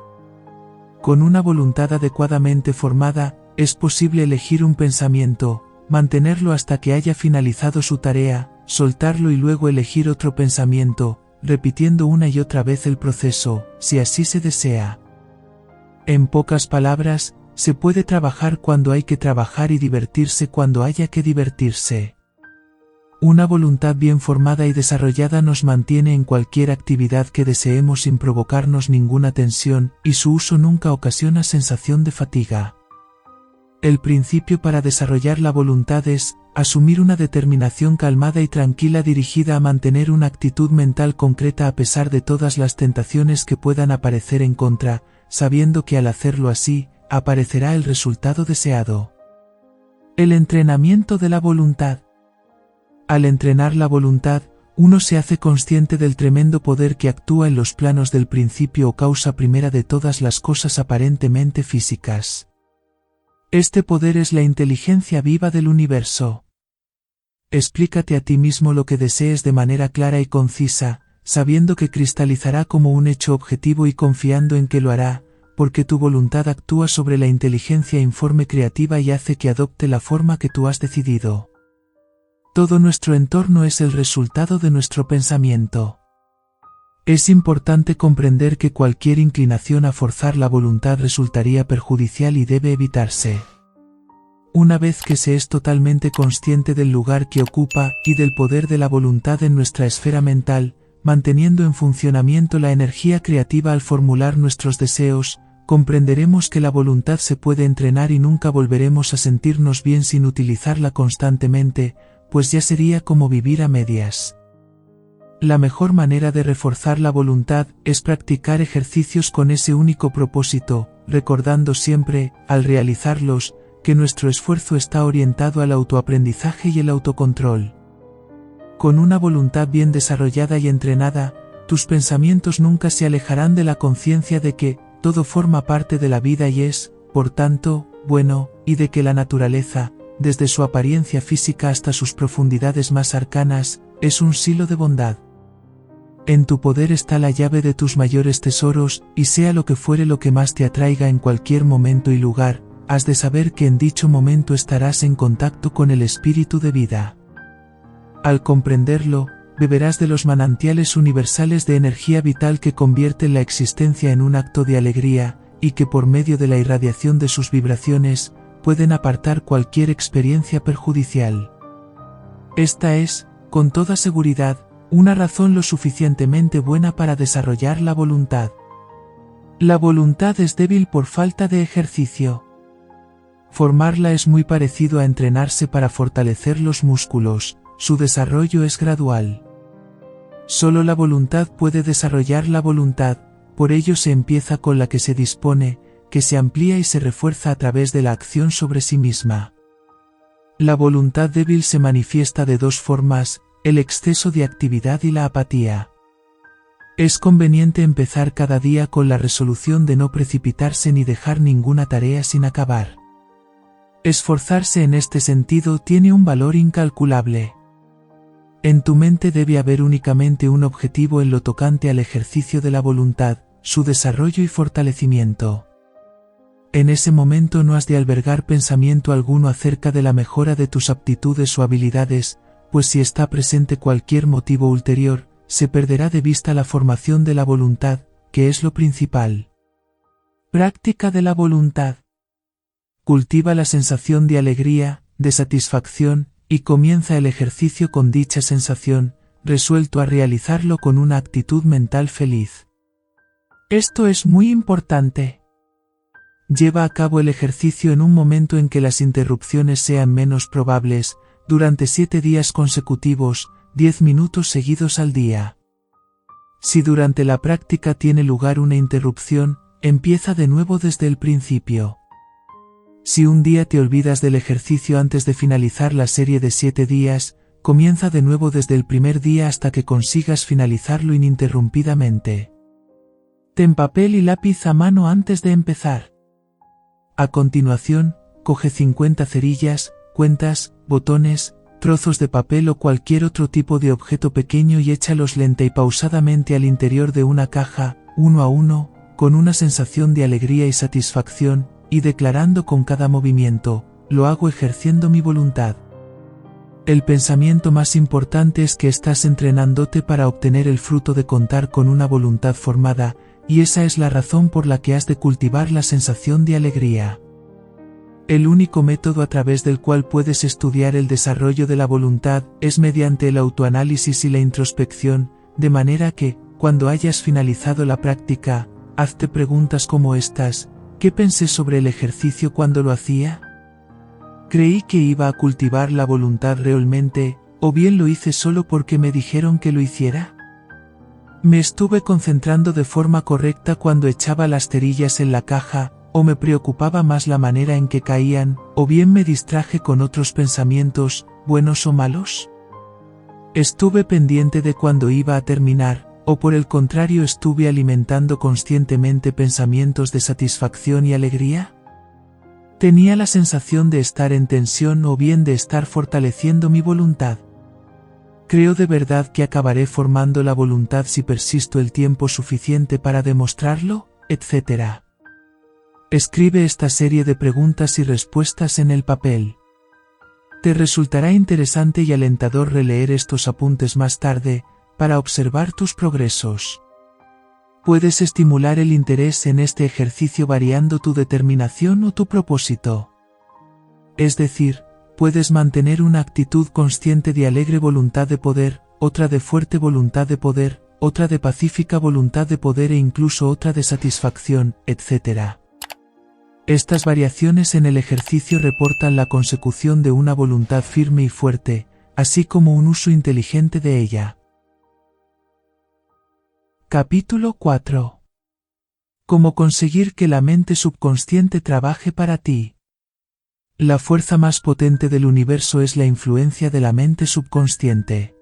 S1: Con una voluntad adecuadamente formada, es posible elegir un pensamiento, mantenerlo hasta que haya finalizado su tarea, soltarlo y luego elegir otro pensamiento, repitiendo una y otra vez el proceso, si así se desea. En pocas palabras, se puede trabajar cuando hay que trabajar y divertirse cuando haya que divertirse. Una voluntad bien formada y desarrollada nos mantiene en cualquier actividad que deseemos sin provocarnos ninguna tensión, y su uso nunca ocasiona sensación de fatiga. El principio para desarrollar la voluntad es asumir una determinación calmada y tranquila dirigida a mantener una actitud mental concreta a pesar de todas las tentaciones que puedan aparecer en contra, sabiendo que al hacerlo así, aparecerá el resultado deseado. El entrenamiento de la voluntad. Al entrenar la voluntad, uno se hace consciente del tremendo poder que actúa en los planos del principio o causa primera de todas las cosas aparentemente físicas. Este poder es la inteligencia viva del universo. Explícate a ti mismo lo que desees de manera clara y concisa, sabiendo que cristalizará como un hecho objetivo y confiando en que lo hará, porque tu voluntad actúa sobre la inteligencia informe creativa y hace que adopte la forma que tú has decidido. Todo nuestro entorno es el resultado de nuestro pensamiento. Es importante comprender que cualquier inclinación a forzar la voluntad resultaría perjudicial y debe evitarse. Una vez que se es totalmente consciente del lugar que ocupa y del poder de la voluntad en nuestra esfera mental, manteniendo en funcionamiento la energía creativa al formular nuestros deseos, comprenderemos que la voluntad se puede entrenar y nunca volveremos a sentirnos bien sin utilizarla constantemente, pues ya sería como vivir a medias. La mejor manera de reforzar la voluntad es practicar ejercicios con ese único propósito, recordando siempre, al realizarlos, que nuestro esfuerzo está orientado al autoaprendizaje y el autocontrol. Con una voluntad bien desarrollada y entrenada, tus pensamientos nunca se alejarán de la conciencia de que todo forma parte de la vida y es, por tanto, bueno, y de que la naturaleza, desde su apariencia física hasta sus profundidades más arcanas, es un silo de bondad. En tu poder está la llave de tus mayores tesoros, y sea lo que fuere lo que más te atraiga en cualquier momento y lugar, has de saber que en dicho momento estarás en contacto con el espíritu de vida. Al comprenderlo, beberás de los manantiales universales de energía vital que convierten la existencia en un acto de alegría, y que por medio de la irradiación de sus vibraciones, pueden apartar cualquier experiencia perjudicial. Esta es, con toda seguridad, una razón lo suficientemente buena para desarrollar la voluntad. La voluntad es débil por falta de ejercicio. Formarla es muy parecido a entrenarse para fortalecer los músculos, su desarrollo es gradual. Solo la voluntad puede desarrollar la voluntad, por ello se empieza con la que se dispone, que se amplía y se refuerza a través de la acción sobre sí misma. La voluntad débil se manifiesta de dos formas, el exceso de actividad y la apatía. Es conveniente empezar cada día con la resolución de no precipitarse ni dejar ninguna tarea sin acabar. Esforzarse en este sentido tiene un valor incalculable. En tu mente debe haber únicamente un objetivo en lo tocante al ejercicio de la voluntad, su desarrollo y fortalecimiento. En ese momento no has de albergar pensamiento alguno acerca de la mejora de tus aptitudes o habilidades, pues si está presente cualquier motivo ulterior, se perderá de vista la formación de la voluntad, que es lo principal. Práctica de la voluntad. Cultiva la sensación de alegría, de satisfacción, y comienza el ejercicio con dicha sensación, resuelto a realizarlo con una actitud mental feliz. Esto es muy importante. Lleva a cabo el ejercicio en un momento en que las interrupciones sean menos probables, durante 7 días consecutivos, 10 minutos seguidos al día. Si durante la práctica tiene lugar una interrupción, empieza de nuevo desde el principio. Si un día te olvidas del ejercicio antes de finalizar la serie de 7 días, comienza de nuevo desde el primer día hasta que consigas finalizarlo ininterrumpidamente. Ten papel y lápiz a mano antes de empezar. A continuación, coge 50 cerillas, cuentas, botones, trozos de papel o cualquier otro tipo de objeto pequeño y échalos lenta y pausadamente al interior de una caja, uno a uno, con una sensación de alegría y satisfacción, y declarando con cada movimiento, lo hago ejerciendo mi voluntad. El pensamiento más importante es que estás entrenándote para obtener el fruto de contar con una voluntad formada, y esa es la razón por la que has de cultivar la sensación de alegría. El único método a través del cual puedes estudiar el desarrollo de la voluntad es mediante el autoanálisis y la introspección, de manera que, cuando hayas finalizado la práctica, hazte preguntas como estas: ¿qué pensé sobre el ejercicio cuando lo hacía? ¿Creí que iba a cultivar la voluntad realmente, o bien lo hice solo porque me dijeron que lo hiciera? ¿Me estuve concentrando de forma correcta cuando echaba las cerillas en la caja, o me preocupaba más la manera en que caían, o bien me distraje con otros pensamientos, buenos o malos? ¿Estuve pendiente de cuándo iba a terminar, o por el contrario estuve alimentando conscientemente pensamientos de satisfacción y alegría? ¿Tenía la sensación de estar en tensión o bien de estar fortaleciendo mi voluntad? ¿Creo de verdad que acabaré formando la voluntad si persisto el tiempo suficiente para demostrarlo? Etcétera. Escribe esta serie de preguntas y respuestas en el papel. Te resultará interesante y alentador releer estos apuntes más tarde, para observar tus progresos. Puedes estimular el interés en este ejercicio variando tu determinación o tu propósito. Es decir, puedes mantener una actitud consciente de alegre voluntad de poder, otra de fuerte voluntad de poder, otra de pacífica voluntad de poder e incluso otra de satisfacción, etc. Estas variaciones en el ejercicio reportan la consecución de una voluntad firme y fuerte, así como un uso inteligente de ella. Capítulo 4. Cómo conseguir que la mente subconsciente trabaje para ti. La fuerza más potente del universo es la influencia de la mente subconsciente.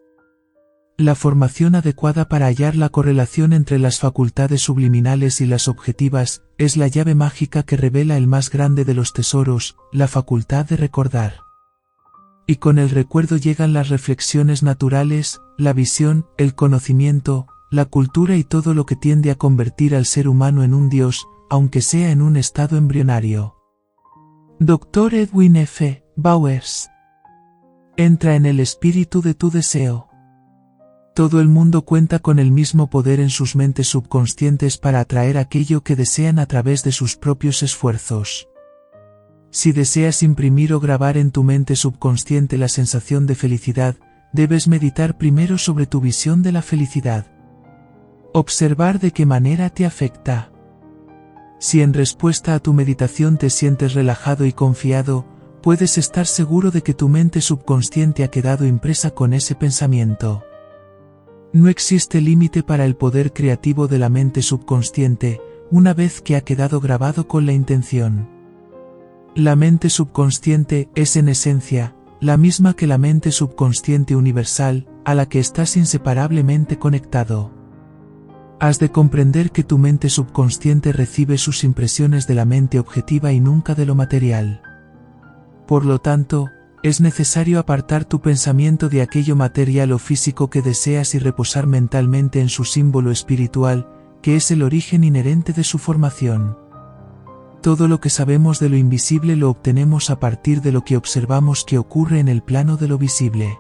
S1: La formación adecuada para hallar la correlación entre las facultades subliminales y las objetivas es la llave mágica que revela el más grande de los tesoros, la facultad de recordar. Y con el recuerdo llegan las reflexiones naturales, la visión, el conocimiento, la cultura y todo lo que tiende a convertir al ser humano en un dios, aunque sea en un estado embrionario. Dr. Edwin F. Bowers. Entra en el espíritu de tu deseo. Todo el mundo cuenta con el mismo poder en sus mentes subconscientes para atraer aquello que desean a través de sus propios esfuerzos. Si deseas imprimir o grabar en tu mente subconsciente la sensación de felicidad, debes meditar primero sobre tu visión de la felicidad. Observar de qué manera te afecta. Si en respuesta a tu meditación te sientes relajado y confiado, puedes estar seguro de que tu mente subconsciente ha quedado impresa con ese pensamiento. No existe límite para el poder creativo de la mente subconsciente, una vez que ha quedado grabado con la intención. La mente subconsciente es en esencia, la misma que la mente subconsciente universal, a la que estás inseparablemente conectado. Has de comprender que tu mente subconsciente recibe sus impresiones de la mente objetiva y nunca de lo material. Por lo tanto, es necesario apartar tu pensamiento de aquello material o físico que deseas y reposar mentalmente en su símbolo espiritual, que es el origen inherente de su formación. Todo lo que sabemos de lo invisible lo obtenemos a partir de lo que observamos que ocurre en el plano de lo visible.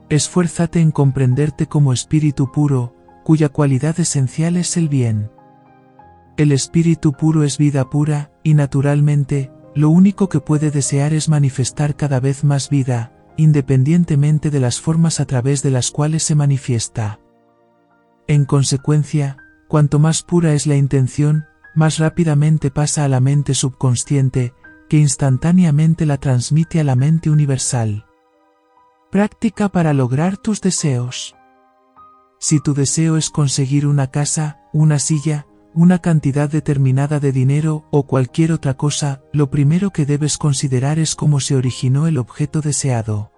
S1: Esfuérzate en comprenderte como espíritu puro, cuya cualidad esencial es el bien. El espíritu puro es vida pura, y naturalmente, lo único que puede desear es manifestar cada vez más vida, independientemente de las formas a través de las cuales se manifiesta. En consecuencia, cuanto más pura es la intención, más rápidamente pasa a la mente subconsciente, que instantáneamente la transmite a la mente universal. Práctica para lograr tus deseos. Si tu deseo es conseguir una casa, una silla, una cantidad determinada de dinero o cualquier otra cosa, lo primero que debes considerar es cómo se originó el objeto deseado.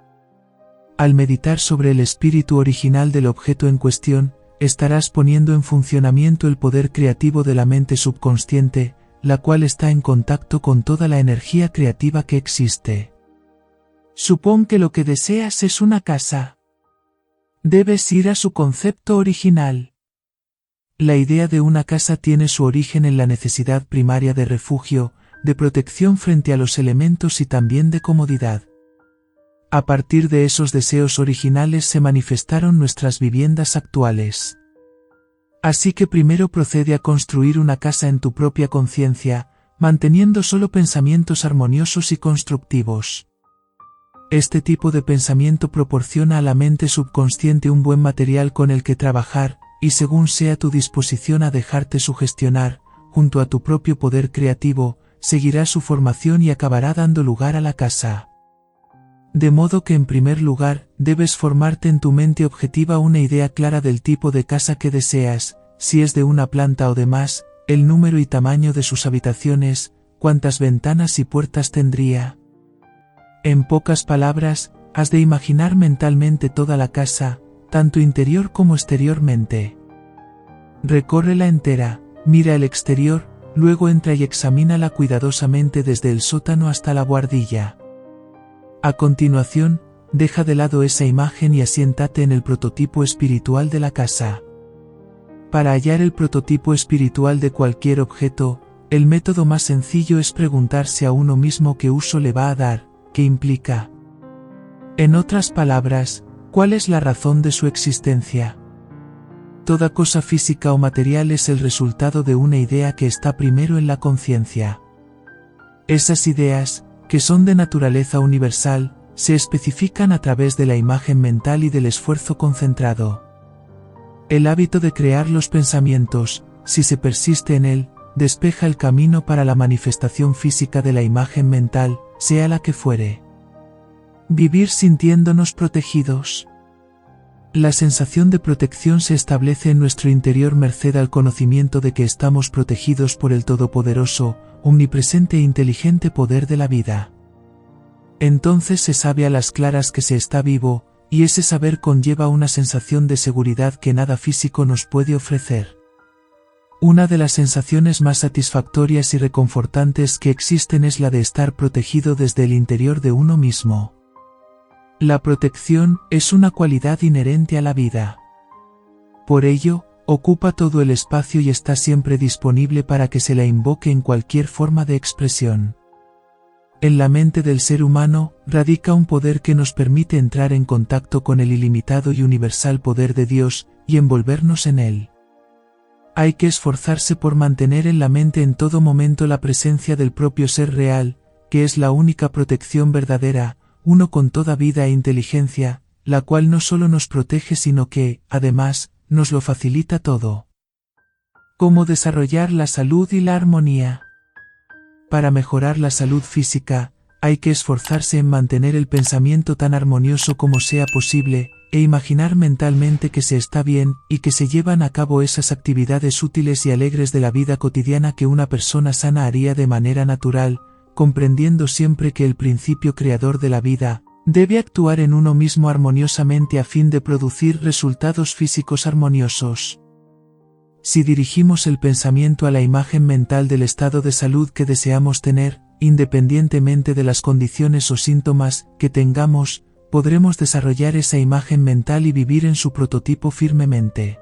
S1: Al meditar sobre el espíritu original del objeto en cuestión, estarás poniendo en funcionamiento el poder creativo de la mente subconsciente, la cual está en contacto con toda la energía creativa que existe. Supón que lo que deseas es una casa. Debes ir a su concepto original. La idea de una casa tiene su origen en la necesidad primaria de refugio, de protección frente a los elementos y también de comodidad. A partir de esos deseos originales se manifestaron nuestras viviendas actuales. Así que primero procede a construir una casa en tu propia conciencia, manteniendo solo pensamientos armoniosos y constructivos. Este tipo de pensamiento proporciona a la mente subconsciente un buen material con el que trabajar, y según sea tu disposición a dejarte sugestionar, junto a tu propio poder creativo, seguirá su formación y acabará dando lugar a la casa. De modo que en primer lugar, debes formarte en tu mente objetiva una idea clara del tipo de casa que deseas, si es de una planta o de más, el número y tamaño de sus habitaciones, cuántas ventanas y puertas tendría. En pocas palabras, has de imaginar mentalmente toda la casa, tanto interior como exteriormente. Recórrela entera, mira el exterior, luego entra y examínala cuidadosamente desde el sótano hasta la buhardilla. A continuación, deja de lado esa imagen y asiéntate en el prototipo espiritual de la casa. Para hallar el prototipo espiritual de cualquier objeto, el método más sencillo es preguntarse a uno mismo qué uso le va a dar, qué implica. En otras palabras, ¿cuál es la razón de su existencia? Toda cosa física o material es el resultado de una idea que está primero en la conciencia. Esas ideas, que son de naturaleza universal, se especifican a través de la imagen mental y del esfuerzo concentrado. El hábito de crear los pensamientos, si se persiste en él, despeja el camino para la manifestación física de la imagen mental, sea la que fuere. Vivir sintiéndonos protegidos. La sensación de protección se establece en nuestro interior merced al conocimiento de que estamos protegidos por el todopoderoso, omnipresente e inteligente poder de la vida. Entonces se sabe a las claras que se está vivo, y ese saber conlleva una sensación de seguridad que nada físico nos puede ofrecer. Una de las sensaciones más satisfactorias y reconfortantes que existen es la de estar protegido desde el interior de uno mismo. La protección es una cualidad inherente a la vida. Por ello, ocupa todo el espacio y está siempre disponible para que se la invoque en cualquier forma de expresión. En la mente del ser humano, radica un poder que nos permite entrar en contacto con el ilimitado y universal poder de Dios, y envolvernos en él. Hay que esforzarse por mantener en la mente en todo momento la presencia del propio ser real, que es la única protección verdadera, uno con toda vida e inteligencia, la cual no solo nos protege sino que, además, nos lo facilita todo. ¿Cómo desarrollar la salud y la armonía? Para mejorar la salud física, hay que esforzarse en mantener el pensamiento tan armonioso como sea posible, e imaginar mentalmente que se está bien y que se llevan a cabo esas actividades útiles y alegres de la vida cotidiana que una persona sana haría de manera natural, comprendiendo siempre que el principio creador de la vida debe actuar en uno mismo armoniosamente a fin de producir resultados físicos armoniosos. Si dirigimos el pensamiento a la imagen mental del estado de salud que deseamos tener, independientemente de las condiciones o síntomas que tengamos, podremos desarrollar esa imagen mental y vivir en su prototipo firmemente.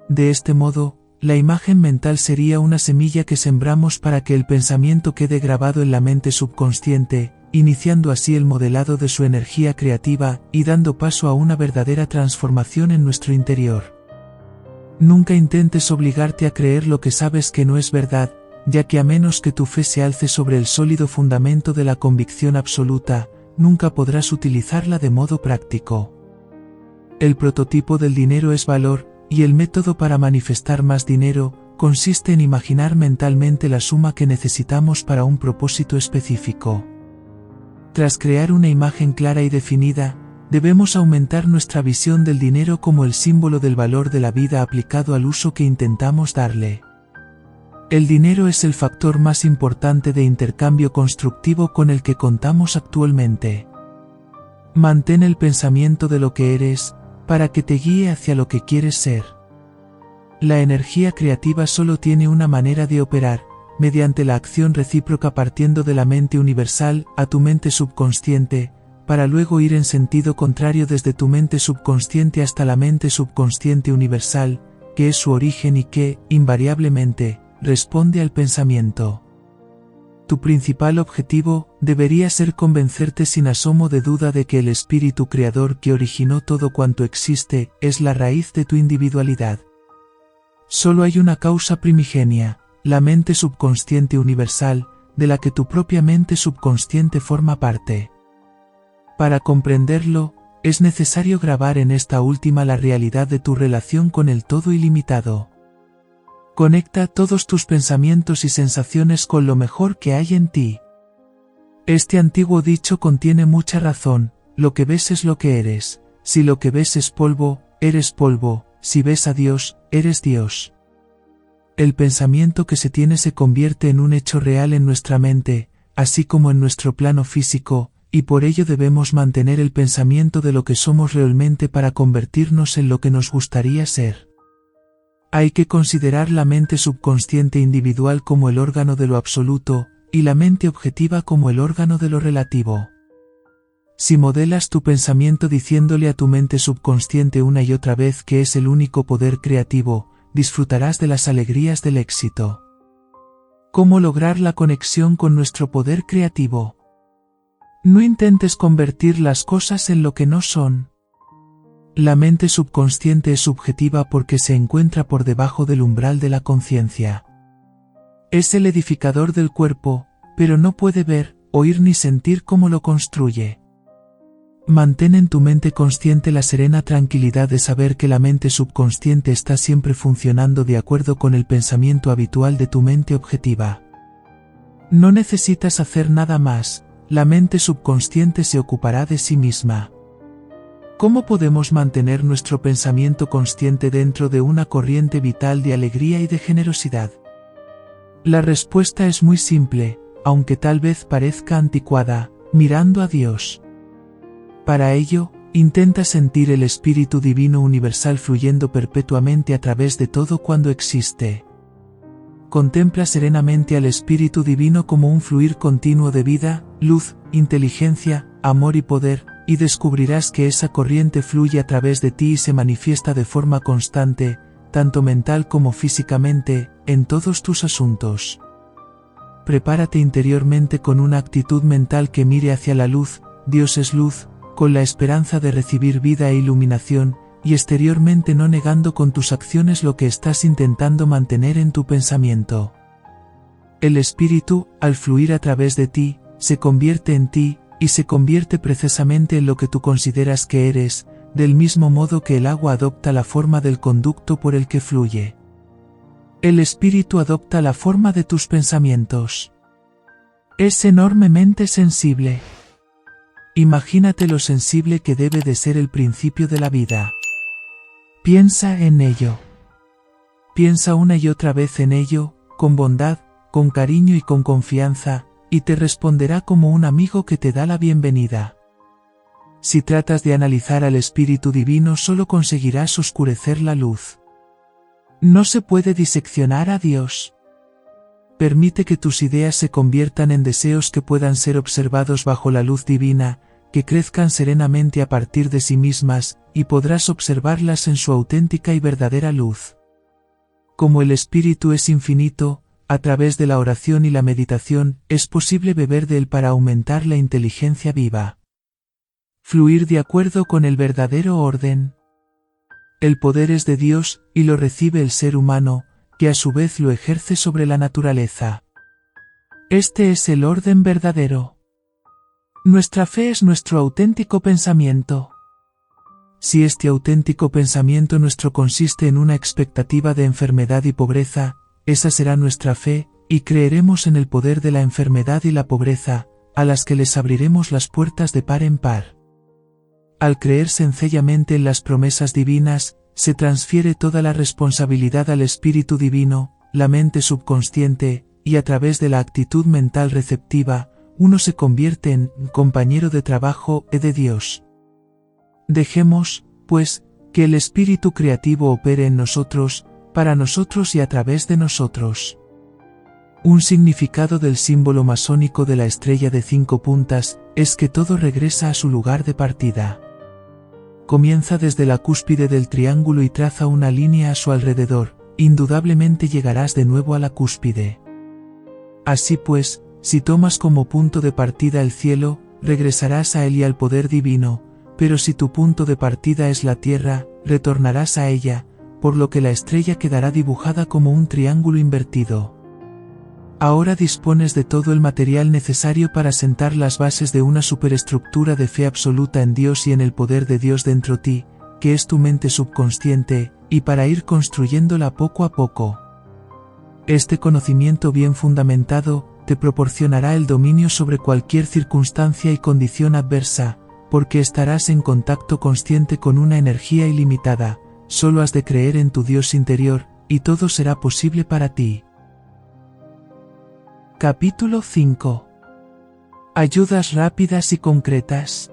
S1: De este modo, la imagen mental sería una semilla que sembramos para que el pensamiento quede grabado en la mente subconsciente, iniciando así el modelado de su energía creativa y dando paso a una verdadera transformación en nuestro interior. Nunca intentes obligarte a creer lo que sabes que no es verdad, ya que a menos que tu fe se alce sobre el sólido fundamento de la convicción absoluta, nunca podrás utilizarla de modo práctico. El prototipo del dinero es valor, y el método para manifestar más dinero consiste en imaginar mentalmente la suma que necesitamos para un propósito específico. Tras crear una imagen clara y definida, debemos aumentar nuestra visión del dinero como el símbolo del valor de la vida aplicado al uso que intentamos darle. El dinero es el factor más importante de intercambio constructivo con el que contamos actualmente. Mantén el pensamiento de lo que eres, para que te guíe hacia lo que quieres ser. La energía creativa solo tiene una manera de operar, mediante la acción recíproca partiendo de la mente universal a tu mente subconsciente, para luego ir en sentido contrario desde tu mente subconsciente hasta la mente subconsciente universal, que es su origen y que, invariablemente, responde al pensamiento. Tu principal objetivo debería ser convencerte sin asomo de duda de que el espíritu creador que originó todo cuanto existe es la raíz de tu individualidad. Solo hay una causa primigenia, la mente subconsciente universal, de la que tu propia mente subconsciente forma parte. Para comprenderlo, es necesario grabar en esta última la realidad de tu relación con el todo ilimitado. Conecta todos tus pensamientos y sensaciones con lo mejor que hay en ti. Este antiguo dicho contiene mucha razón: lo que ves es lo que eres. Si lo que ves es polvo, eres polvo. Si ves a Dios, eres Dios. El pensamiento que se tiene se convierte en un hecho real en nuestra mente, así como en nuestro plano físico, y por ello debemos mantener el pensamiento de lo que somos realmente para convertirnos en lo que nos gustaría ser. Hay que considerar la mente subconsciente individual como el órgano de lo absoluto, y la mente objetiva como el órgano de lo relativo. Si modelas tu pensamiento diciéndole a tu mente subconsciente una y otra vez que es el único poder creativo, disfrutarás de las alegrías del éxito. ¿Cómo lograr la conexión con nuestro poder creativo? No intentes convertir las cosas en lo que no son. La mente subconsciente es subjetiva porque se encuentra por debajo del umbral de la conciencia. Es el edificador del cuerpo, pero no puede ver, oír ni sentir cómo lo construye. Mantén en tu mente consciente la serena tranquilidad de saber que la mente subconsciente está siempre funcionando de acuerdo con el pensamiento habitual de tu mente objetiva. No necesitas hacer nada más, la mente subconsciente se ocupará de sí misma. ¿Cómo podemos mantener nuestro pensamiento consciente dentro de una corriente vital de alegría y de generosidad? La respuesta es muy simple, aunque tal vez parezca anticuada: mirando a Dios. Para ello, intenta sentir el Espíritu Divino Universal fluyendo perpetuamente a través de todo cuando existe. Contempla serenamente al Espíritu Divino como un fluir continuo de vida, luz, inteligencia, amor y poder, y descubrirás que esa corriente fluye a través de ti y se manifiesta de forma constante, tanto mental como físicamente, en todos tus asuntos. Prepárate interiormente con una actitud mental que mire hacia la luz, Dios es luz, con la esperanza de recibir vida e iluminación, y exteriormente no negando con tus acciones lo que estás intentando mantener en tu pensamiento. El Espíritu, al fluir a través de ti, se convierte en ti, y se convierte precisamente en lo que tú consideras que eres, del mismo modo que el agua adopta la forma del conducto por el que fluye. El Espíritu adopta la forma de tus pensamientos. Es enormemente sensible. Imagínate lo sensible que debe de ser el principio de la vida. Piensa en ello. Piensa una y otra vez en ello, con bondad, con cariño y con confianza, y te responderá como un amigo que te da la bienvenida. Si tratas de analizar al Espíritu Divino solo conseguirás oscurecer la luz. No se puede diseccionar a Dios. Permite que tus ideas se conviertan en deseos que puedan ser observados bajo la luz divina, que crezcan serenamente a partir de sí mismas, y podrás observarlas en su auténtica y verdadera luz. Como el espíritu es infinito, a través de la oración y la meditación, es posible beber de él para aumentar la inteligencia viva. Fluir de acuerdo con el verdadero orden. El poder es de Dios, y lo recibe el ser humano, que a su vez lo ejerce sobre la naturaleza. Este es el orden verdadero. Nuestra fe es nuestro auténtico pensamiento. Si este auténtico pensamiento nuestro consiste en una expectativa de enfermedad y pobreza, esa será nuestra fe, y creeremos en el poder de la enfermedad y la pobreza, a las que les abriremos las puertas de par en par. Al creer sencillamente en las promesas divinas, se transfiere toda la responsabilidad al Espíritu Divino, la mente subconsciente, y a través de la actitud mental receptiva, uno se convierte en compañero de trabajo de Dios. Dejemos, pues, que el Espíritu Creativo opere en nosotros, para nosotros y a través de nosotros. Un significado del símbolo masónico de la estrella de 5 puntas, es que todo regresa a su lugar de partida. Comienza desde la cúspide del triángulo y traza una línea a su alrededor, indudablemente llegarás de nuevo a la cúspide. Así pues, si tomas como punto de partida el cielo, regresarás a él y al poder divino, pero si tu punto de partida es la tierra, retornarás a ella, por lo que la estrella quedará dibujada como un triángulo invertido. Ahora dispones de todo el material necesario para sentar las bases de una superestructura de fe absoluta en Dios y en el poder de Dios dentro de ti, que es tu mente subconsciente, y para ir construyéndola poco a poco. Este conocimiento bien fundamentado, te proporcionará el dominio sobre cualquier circunstancia y condición adversa, porque estarás en contacto consciente con una energía ilimitada, solo has de creer en tu Dios interior, y todo será posible para ti. Capítulo 5. Ayudas rápidas y concretas.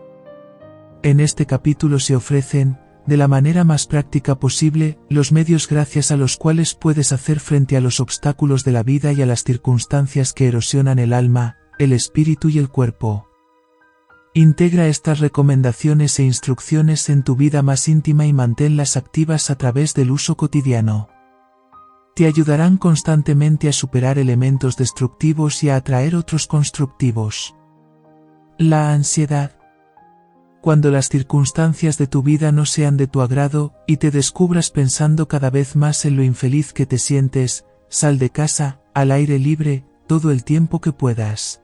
S1: En este capítulo se ofrecen, de la manera más práctica posible, los medios gracias a los cuales puedes hacer frente a los obstáculos de la vida y a las circunstancias que erosionan el alma, el espíritu y el cuerpo. Integra estas recomendaciones e instrucciones en tu vida más íntima y manténlas activas a través del uso cotidiano. Te ayudarán constantemente a superar elementos destructivos y a atraer otros constructivos. La ansiedad. Cuando las circunstancias de tu vida no sean de tu agrado, y te descubras pensando cada vez más en lo infeliz que te sientes, sal de casa, al aire libre, todo el tiempo que puedas.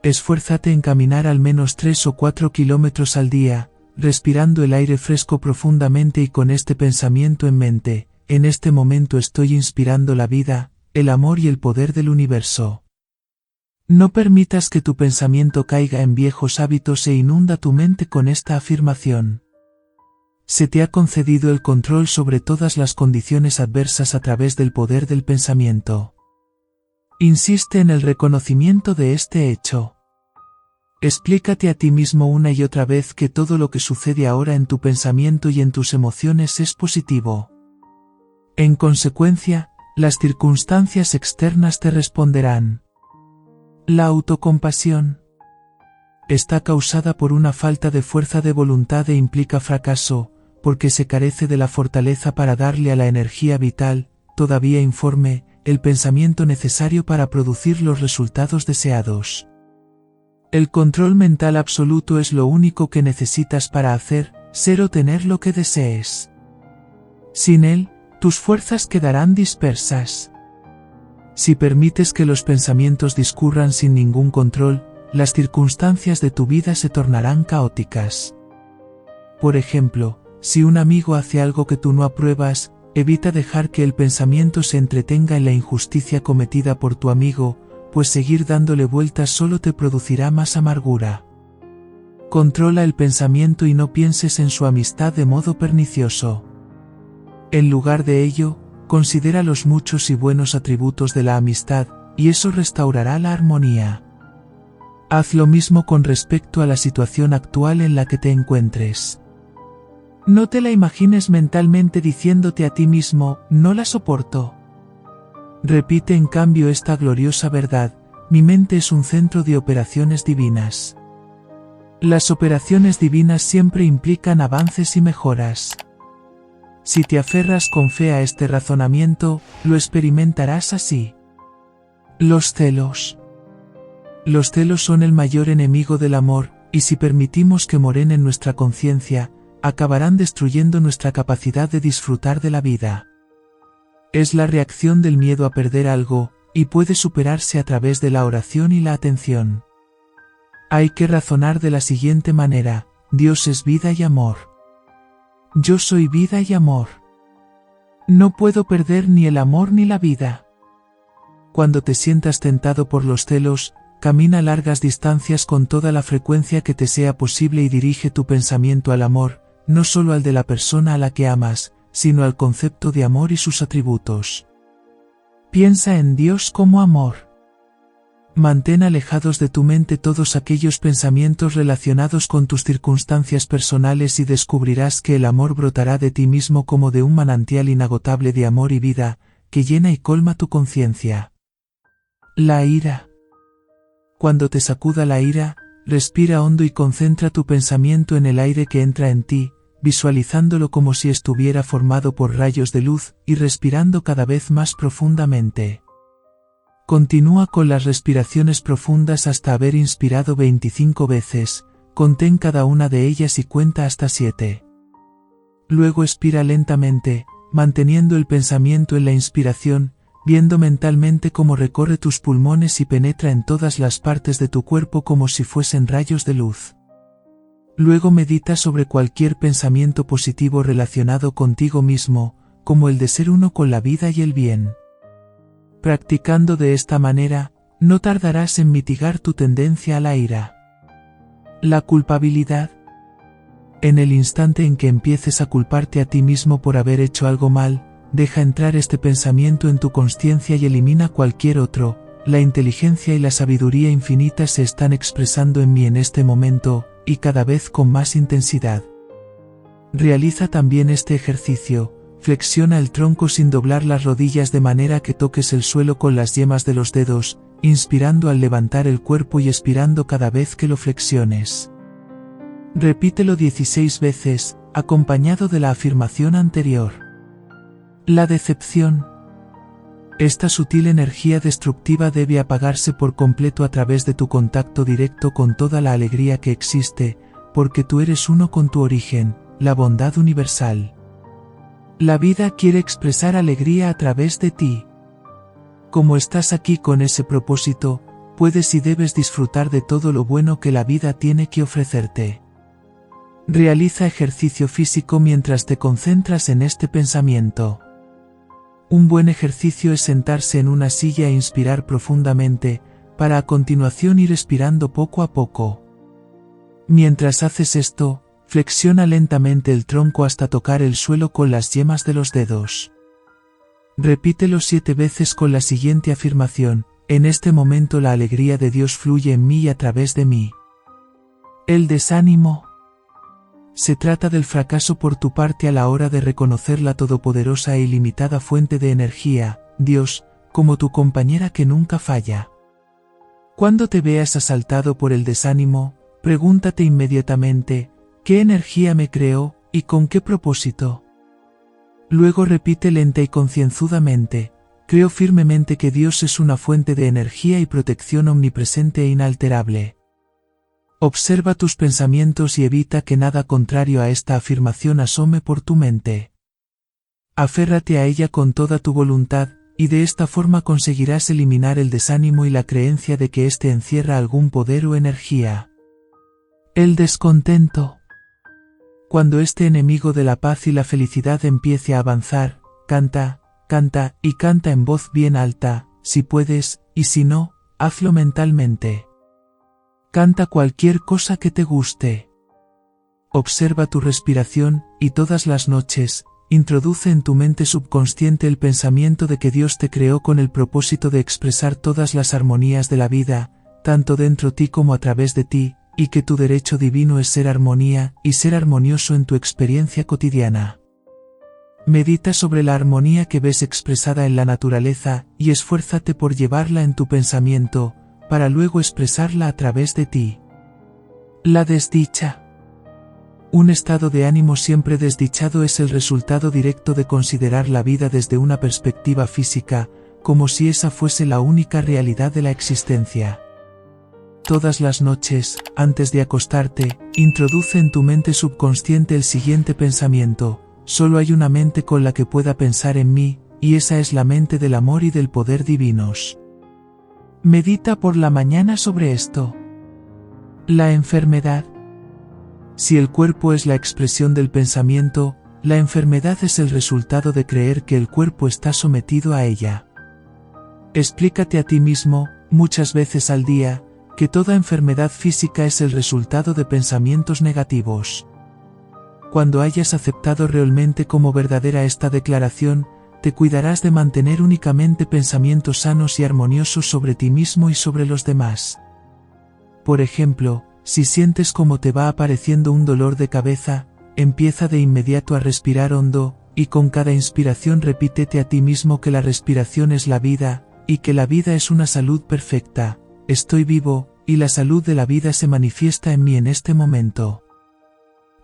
S1: Esfuérzate en caminar al menos 3 o 4 kilómetros al día, respirando el aire fresco profundamente y con este pensamiento en mente: en este momento estoy inspirando la vida, el amor y el poder del universo. No permitas que tu pensamiento caiga en viejos hábitos e inunda tu mente con esta afirmación. Se te ha concedido el control sobre todas las condiciones adversas a través del poder del pensamiento. Insiste en el reconocimiento de este hecho. Explícate a ti mismo una y otra vez que todo lo que sucede ahora en tu pensamiento y en tus emociones es positivo. En consecuencia, las circunstancias externas te responderán. La autocompasión está causada por una falta de fuerza de voluntad e implica fracaso, porque se carece de la fortaleza para darle a la energía vital, todavía informe, el pensamiento necesario para producir los resultados deseados. El control mental absoluto es lo único que necesitas para hacer, ser o tener lo que desees. Sin él, tus fuerzas quedarán dispersas. Si permites que los pensamientos discurran sin ningún control, las circunstancias de tu vida se tornarán caóticas. Por ejemplo, si un amigo hace algo que tú no apruebas, evita dejar que el pensamiento se entretenga en la injusticia cometida por tu amigo, pues seguir dándole vueltas solo te producirá más amargura. Controla el pensamiento y no pienses en su amistad de modo pernicioso. En lugar de ello, considera los muchos y buenos atributos de la amistad, y eso restaurará la armonía. Haz lo mismo con respecto a la situación actual en la que te encuentres. No te la imagines mentalmente diciéndote a ti mismo: no la soporto. Repite en cambio esta gloriosa verdad: mi mente es un centro de operaciones divinas. Las operaciones divinas siempre implican avances y mejoras. Si te aferras con fe a este razonamiento, lo experimentarás así. Los celos. Los celos son el mayor enemigo del amor, y si permitimos que moren en nuestra conciencia, acabarán destruyendo nuestra capacidad de disfrutar de la vida. Es la reacción del miedo a perder algo, y puede superarse a través de la oración y la atención. Hay que razonar de la siguiente manera: Dios es vida y amor. Yo soy vida y amor. No puedo perder ni el amor ni la vida. Cuando te sientas tentado por los celos, camina largas distancias con toda la frecuencia que te sea posible y dirige tu pensamiento al amor, no solo al de la persona a la que amas, sino al concepto de amor y sus atributos. Piensa en Dios como amor. Mantén alejados de tu mente todos aquellos pensamientos relacionados con tus circunstancias personales y descubrirás que el amor brotará de ti mismo como de un manantial inagotable de amor y vida, que llena y colma tu conciencia. La ira. Cuando te sacuda la ira, respira hondo y concentra tu pensamiento en el aire que entra en ti, visualizándolo como si estuviera formado por rayos de luz, y respirando cada vez más profundamente. Continúa con las respiraciones profundas hasta haber inspirado 25 veces, contén cada una de ellas y cuenta hasta 7. Luego expira lentamente, manteniendo el pensamiento en la inspiración, viendo mentalmente cómo recorre tus pulmones y penetra en todas las partes de tu cuerpo como si fuesen rayos de luz. Luego medita sobre cualquier pensamiento positivo relacionado contigo mismo, como el de ser uno con la vida y el bien. Practicando de esta manera, no tardarás en mitigar tu tendencia a la ira. La culpabilidad. En el instante en que empieces a culparte a ti mismo por haber hecho algo mal, deja entrar este pensamiento en tu consciencia y elimina cualquier otro. La inteligencia y la sabiduría infinita se están expresando en mí en este momento, y cada vez con más intensidad. Realiza también este ejercicio. Flexiona el tronco sin doblar las rodillas de manera que toques el suelo con las yemas de los dedos, inspirando al levantar el cuerpo y expirando cada vez que lo flexiones. Repítelo 16 veces, acompañado de la afirmación anterior. La decepción. Esta sutil energía destructiva debe apagarse por completo a través de tu contacto directo con toda la alegría que existe, porque tú eres uno con tu origen, la bondad universal. La vida quiere expresar alegría a través de ti. Como estás aquí con ese propósito, puedes y debes disfrutar de todo lo bueno que la vida tiene que ofrecerte. Realiza ejercicio físico mientras te concentras en este pensamiento. Un buen ejercicio es sentarse en una silla e inspirar profundamente, para a continuación ir expirando poco a poco. Mientras haces esto, flexiona lentamente el tronco hasta tocar el suelo con las yemas de los dedos. Repítelo 7 veces con la siguiente afirmación: en este momento la alegría de Dios fluye en mí y a través de mí. El desánimo. Se trata del fracaso por tu parte a la hora de reconocer la todopoderosa e ilimitada fuente de energía, Dios, como tu compañera que nunca falla. Cuando te veas asaltado por el desánimo, pregúntate inmediatamente: ¿qué energía me creó, y con qué propósito? Luego repite lenta y concienzudamente: creo firmemente que Dios es una fuente de energía y protección omnipresente e inalterable. Observa tus pensamientos y evita que nada contrario a esta afirmación asome por tu mente. Aférrate a ella con toda tu voluntad, y de esta forma conseguirás eliminar el desánimo y la creencia de que éste encierra algún poder o energía. El descontento. Cuando este enemigo de la paz y la felicidad empiece a avanzar, canta, canta y canta en voz bien alta, si puedes, y si no, hazlo mentalmente. Canta cualquier cosa que te guste. Observa tu respiración, y todas las noches, introduce en tu mente subconsciente el pensamiento de que Dios te creó con el propósito de expresar todas las armonías de la vida, tanto dentro de ti como a través de ti, y que tu derecho divino es ser armonía y ser armonioso en tu experiencia cotidiana. Medita sobre la armonía que ves expresada en la naturaleza y esfuérzate por llevarla en tu pensamiento, para luego expresarla a través de ti. La desdicha. Un estado de ánimo siempre desdichado es el resultado directo de considerar la vida desde una perspectiva física, como si esa fuese la única realidad de la existencia. Todas las noches, antes de acostarte, introduce en tu mente subconsciente el siguiente pensamiento: solo hay una mente con la que pueda pensar en mí, y esa es la mente del amor y del poder divinos. Medita por la mañana sobre esto. La enfermedad. Si el cuerpo es la expresión del pensamiento, la enfermedad es el resultado de creer que el cuerpo está sometido a ella. Explícate a ti mismo, muchas veces al día, que toda enfermedad física es el resultado de pensamientos negativos. Cuando hayas aceptado realmente como verdadera esta declaración, te cuidarás de mantener únicamente pensamientos sanos y armoniosos sobre ti mismo y sobre los demás. Por ejemplo, si sientes como te va apareciendo un dolor de cabeza, empieza de inmediato a respirar hondo, y con cada inspiración repítete a ti mismo que la respiración es la vida, y que la vida es una salud perfecta. Estoy vivo, y la salud de la vida se manifiesta en mí en este momento.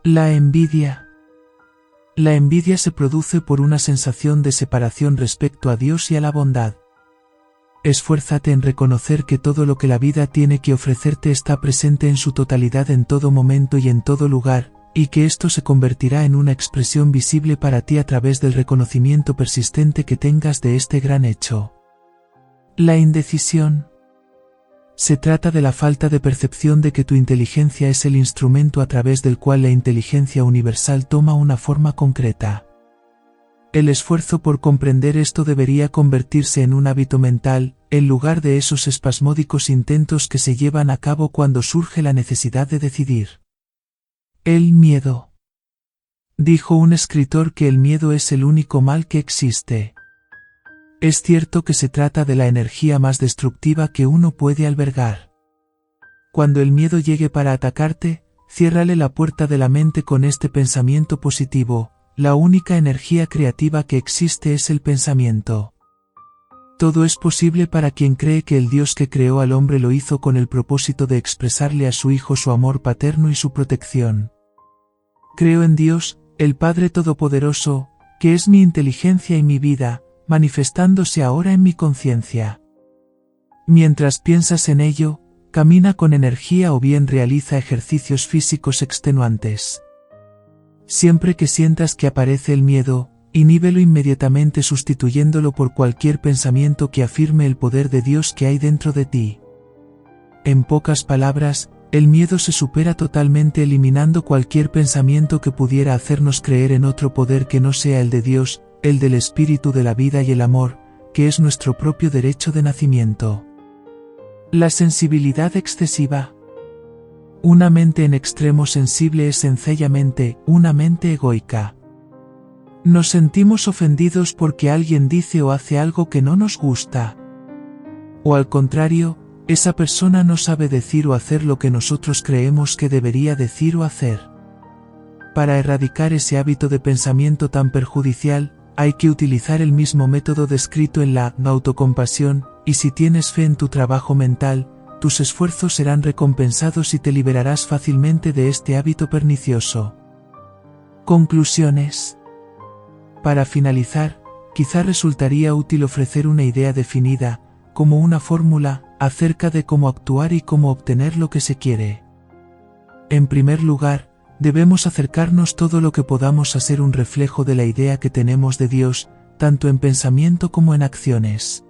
S1: La envidia. La envidia se produce por una sensación de separación respecto a Dios y a la bondad. Esfuérzate en reconocer que todo lo que la vida tiene que ofrecerte está presente en su totalidad en todo momento y en todo lugar, y que esto se convertirá en una expresión visible para ti a través del reconocimiento persistente que tengas de este gran hecho. La indecisión. Se trata de la falta de percepción de que tu inteligencia es el instrumento a través del cual la inteligencia universal toma una forma concreta. El esfuerzo por comprender esto debería convertirse en un hábito mental, en lugar de esos espasmódicos intentos que se llevan a cabo cuando surge la necesidad de decidir. El miedo. Dijo un escritor que el miedo es el único mal que existe. Es cierto que se trata de la energía más destructiva que uno puede albergar. Cuando el miedo llegue para atacarte, ciérrale la puerta de la mente con este pensamiento positivo: la única energía creativa que existe es el pensamiento. Todo es posible para quien cree que el Dios que creó al hombre lo hizo con el propósito de expresarle a su Hijo su amor paterno y su protección. Creo en Dios, el Padre Todopoderoso, que es mi inteligencia y mi vida, manifestándose ahora en mi conciencia. Mientras piensas en ello, camina con energía o bien realiza ejercicios físicos extenuantes. Siempre que sientas que aparece el miedo, iníbelo inmediatamente sustituyéndolo por cualquier pensamiento que afirme el poder de Dios que hay dentro de ti. En pocas palabras, el miedo se supera totalmente eliminando cualquier pensamiento que pudiera hacernos creer en otro poder que no sea el de Dios, el del espíritu de la vida y el amor, que es nuestro propio derecho de nacimiento. La sensibilidad excesiva. Una mente en extremo sensible es sencillamente una mente egoica. Nos sentimos ofendidos porque alguien dice o hace algo que no nos gusta. O al contrario, esa persona no sabe decir o hacer lo que nosotros creemos que debería decir o hacer. Para erradicar ese hábito de pensamiento tan perjudicial, hay que utilizar el mismo método descrito en la autocompasión, y si tienes fe en tu trabajo mental, tus esfuerzos serán recompensados y te liberarás fácilmente de este hábito pernicioso. Conclusiones. Para finalizar, quizá resultaría útil ofrecer una idea definida, como una fórmula, acerca de cómo actuar y cómo obtener lo que se quiere. En primer lugar, debemos acercarnos todo lo que podamos a ser un reflejo de la idea que tenemos de Dios, tanto en pensamiento como en acciones.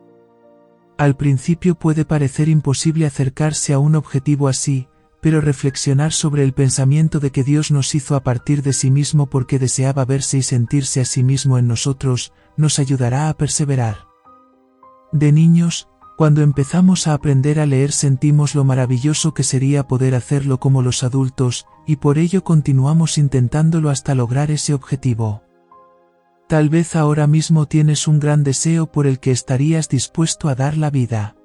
S1: Al principio puede parecer imposible acercarse a un objetivo así, pero reflexionar sobre el pensamiento de que Dios nos hizo a partir de sí mismo porque deseaba verse y sentirse a sí mismo en nosotros, nos ayudará a perseverar. De niños, cuando empezamos a aprender a leer sentimos lo maravilloso que sería poder hacerlo como los adultos, y por ello continuamos intentándolo hasta lograr ese objetivo. Tal vez ahora mismo tienes un gran deseo por el que estarías dispuesto a dar la vida.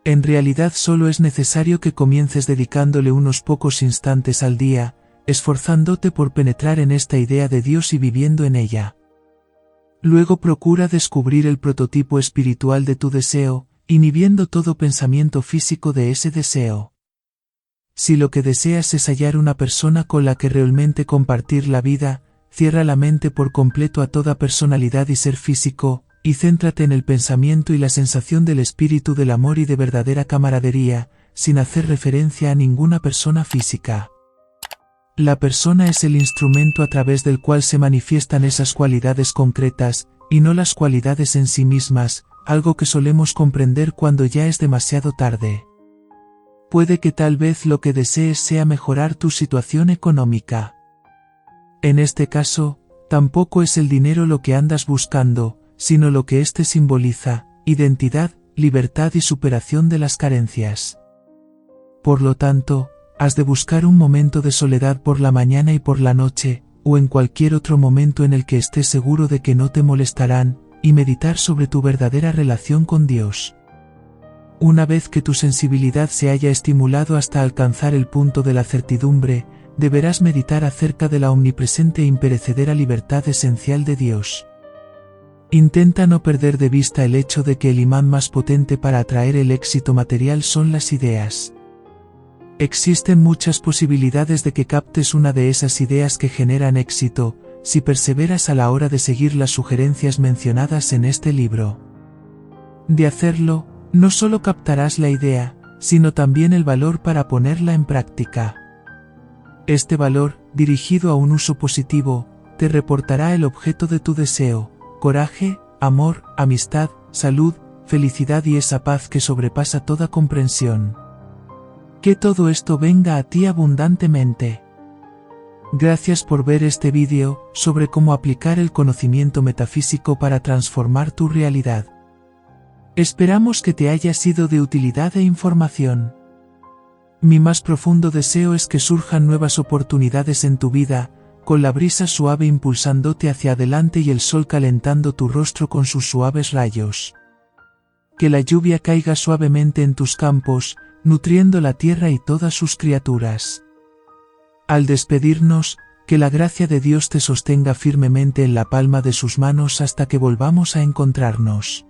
S1: En realidad solo es necesario que comiences dedicándole unos pocos instantes al día, esforzándote por penetrar en esta idea de Dios y viviendo en ella. Luego procura descubrir el prototipo espiritual de tu deseo, inhibiendo todo pensamiento físico de ese deseo. Si lo que deseas es hallar una persona con la que realmente compartir la vida, cierra la mente por completo a toda personalidad y ser físico, y céntrate en el pensamiento y la sensación del espíritu del amor y de verdadera camaradería, sin hacer referencia a ninguna persona física. La persona es el instrumento a través del cual se manifiestan esas cualidades concretas, y no las cualidades en sí mismas, algo que solemos comprender cuando ya es demasiado tarde. Puede que tal vez lo que desees sea mejorar tu situación económica. En este caso, tampoco es el dinero lo que andas buscando, sino lo que éste simboliza: identidad, libertad y superación de las carencias. Por lo tanto, has de buscar un momento de soledad por la mañana y por la noche, o en cualquier otro momento en el que estés seguro de que no te molestarán, y meditar sobre tu verdadera relación con Dios. Una vez que tu sensibilidad se haya estimulado hasta alcanzar el punto de la certidumbre, deberás meditar acerca de la omnipresente e imperecedera libertad esencial de Dios. Intenta no perder de vista el hecho de que el imán más potente para atraer el éxito material son las ideas. Existen muchas posibilidades de que captes una de esas ideas que generan éxito, si perseveras a la hora de seguir las sugerencias mencionadas en este libro. De hacerlo, no solo captarás la idea, sino también el valor para ponerla en práctica. Este valor, dirigido a un uso positivo, te reportará el objeto de tu deseo: coraje, amor, amistad, salud, felicidad y esa paz que sobrepasa toda comprensión. Que todo esto venga a ti abundantemente. Gracias por ver este vídeo sobre cómo aplicar el conocimiento metafísico para transformar tu realidad. Esperamos que te haya sido de utilidad e información. Mi más profundo deseo es que surjan nuevas oportunidades en tu vida, con la brisa suave impulsándote hacia adelante y el sol calentando tu rostro con sus suaves rayos. Que la lluvia caiga suavemente en tus campos, nutriendo la tierra y todas sus criaturas. Al despedirnos, que la gracia de Dios te sostenga firmemente en la palma de sus manos hasta que volvamos a encontrarnos.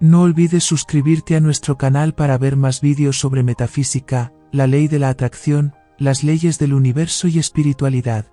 S1: No olvides suscribirte a nuestro canal para ver más vídeos sobre metafísica, la ley de la atracción, las leyes del universo y espiritualidad.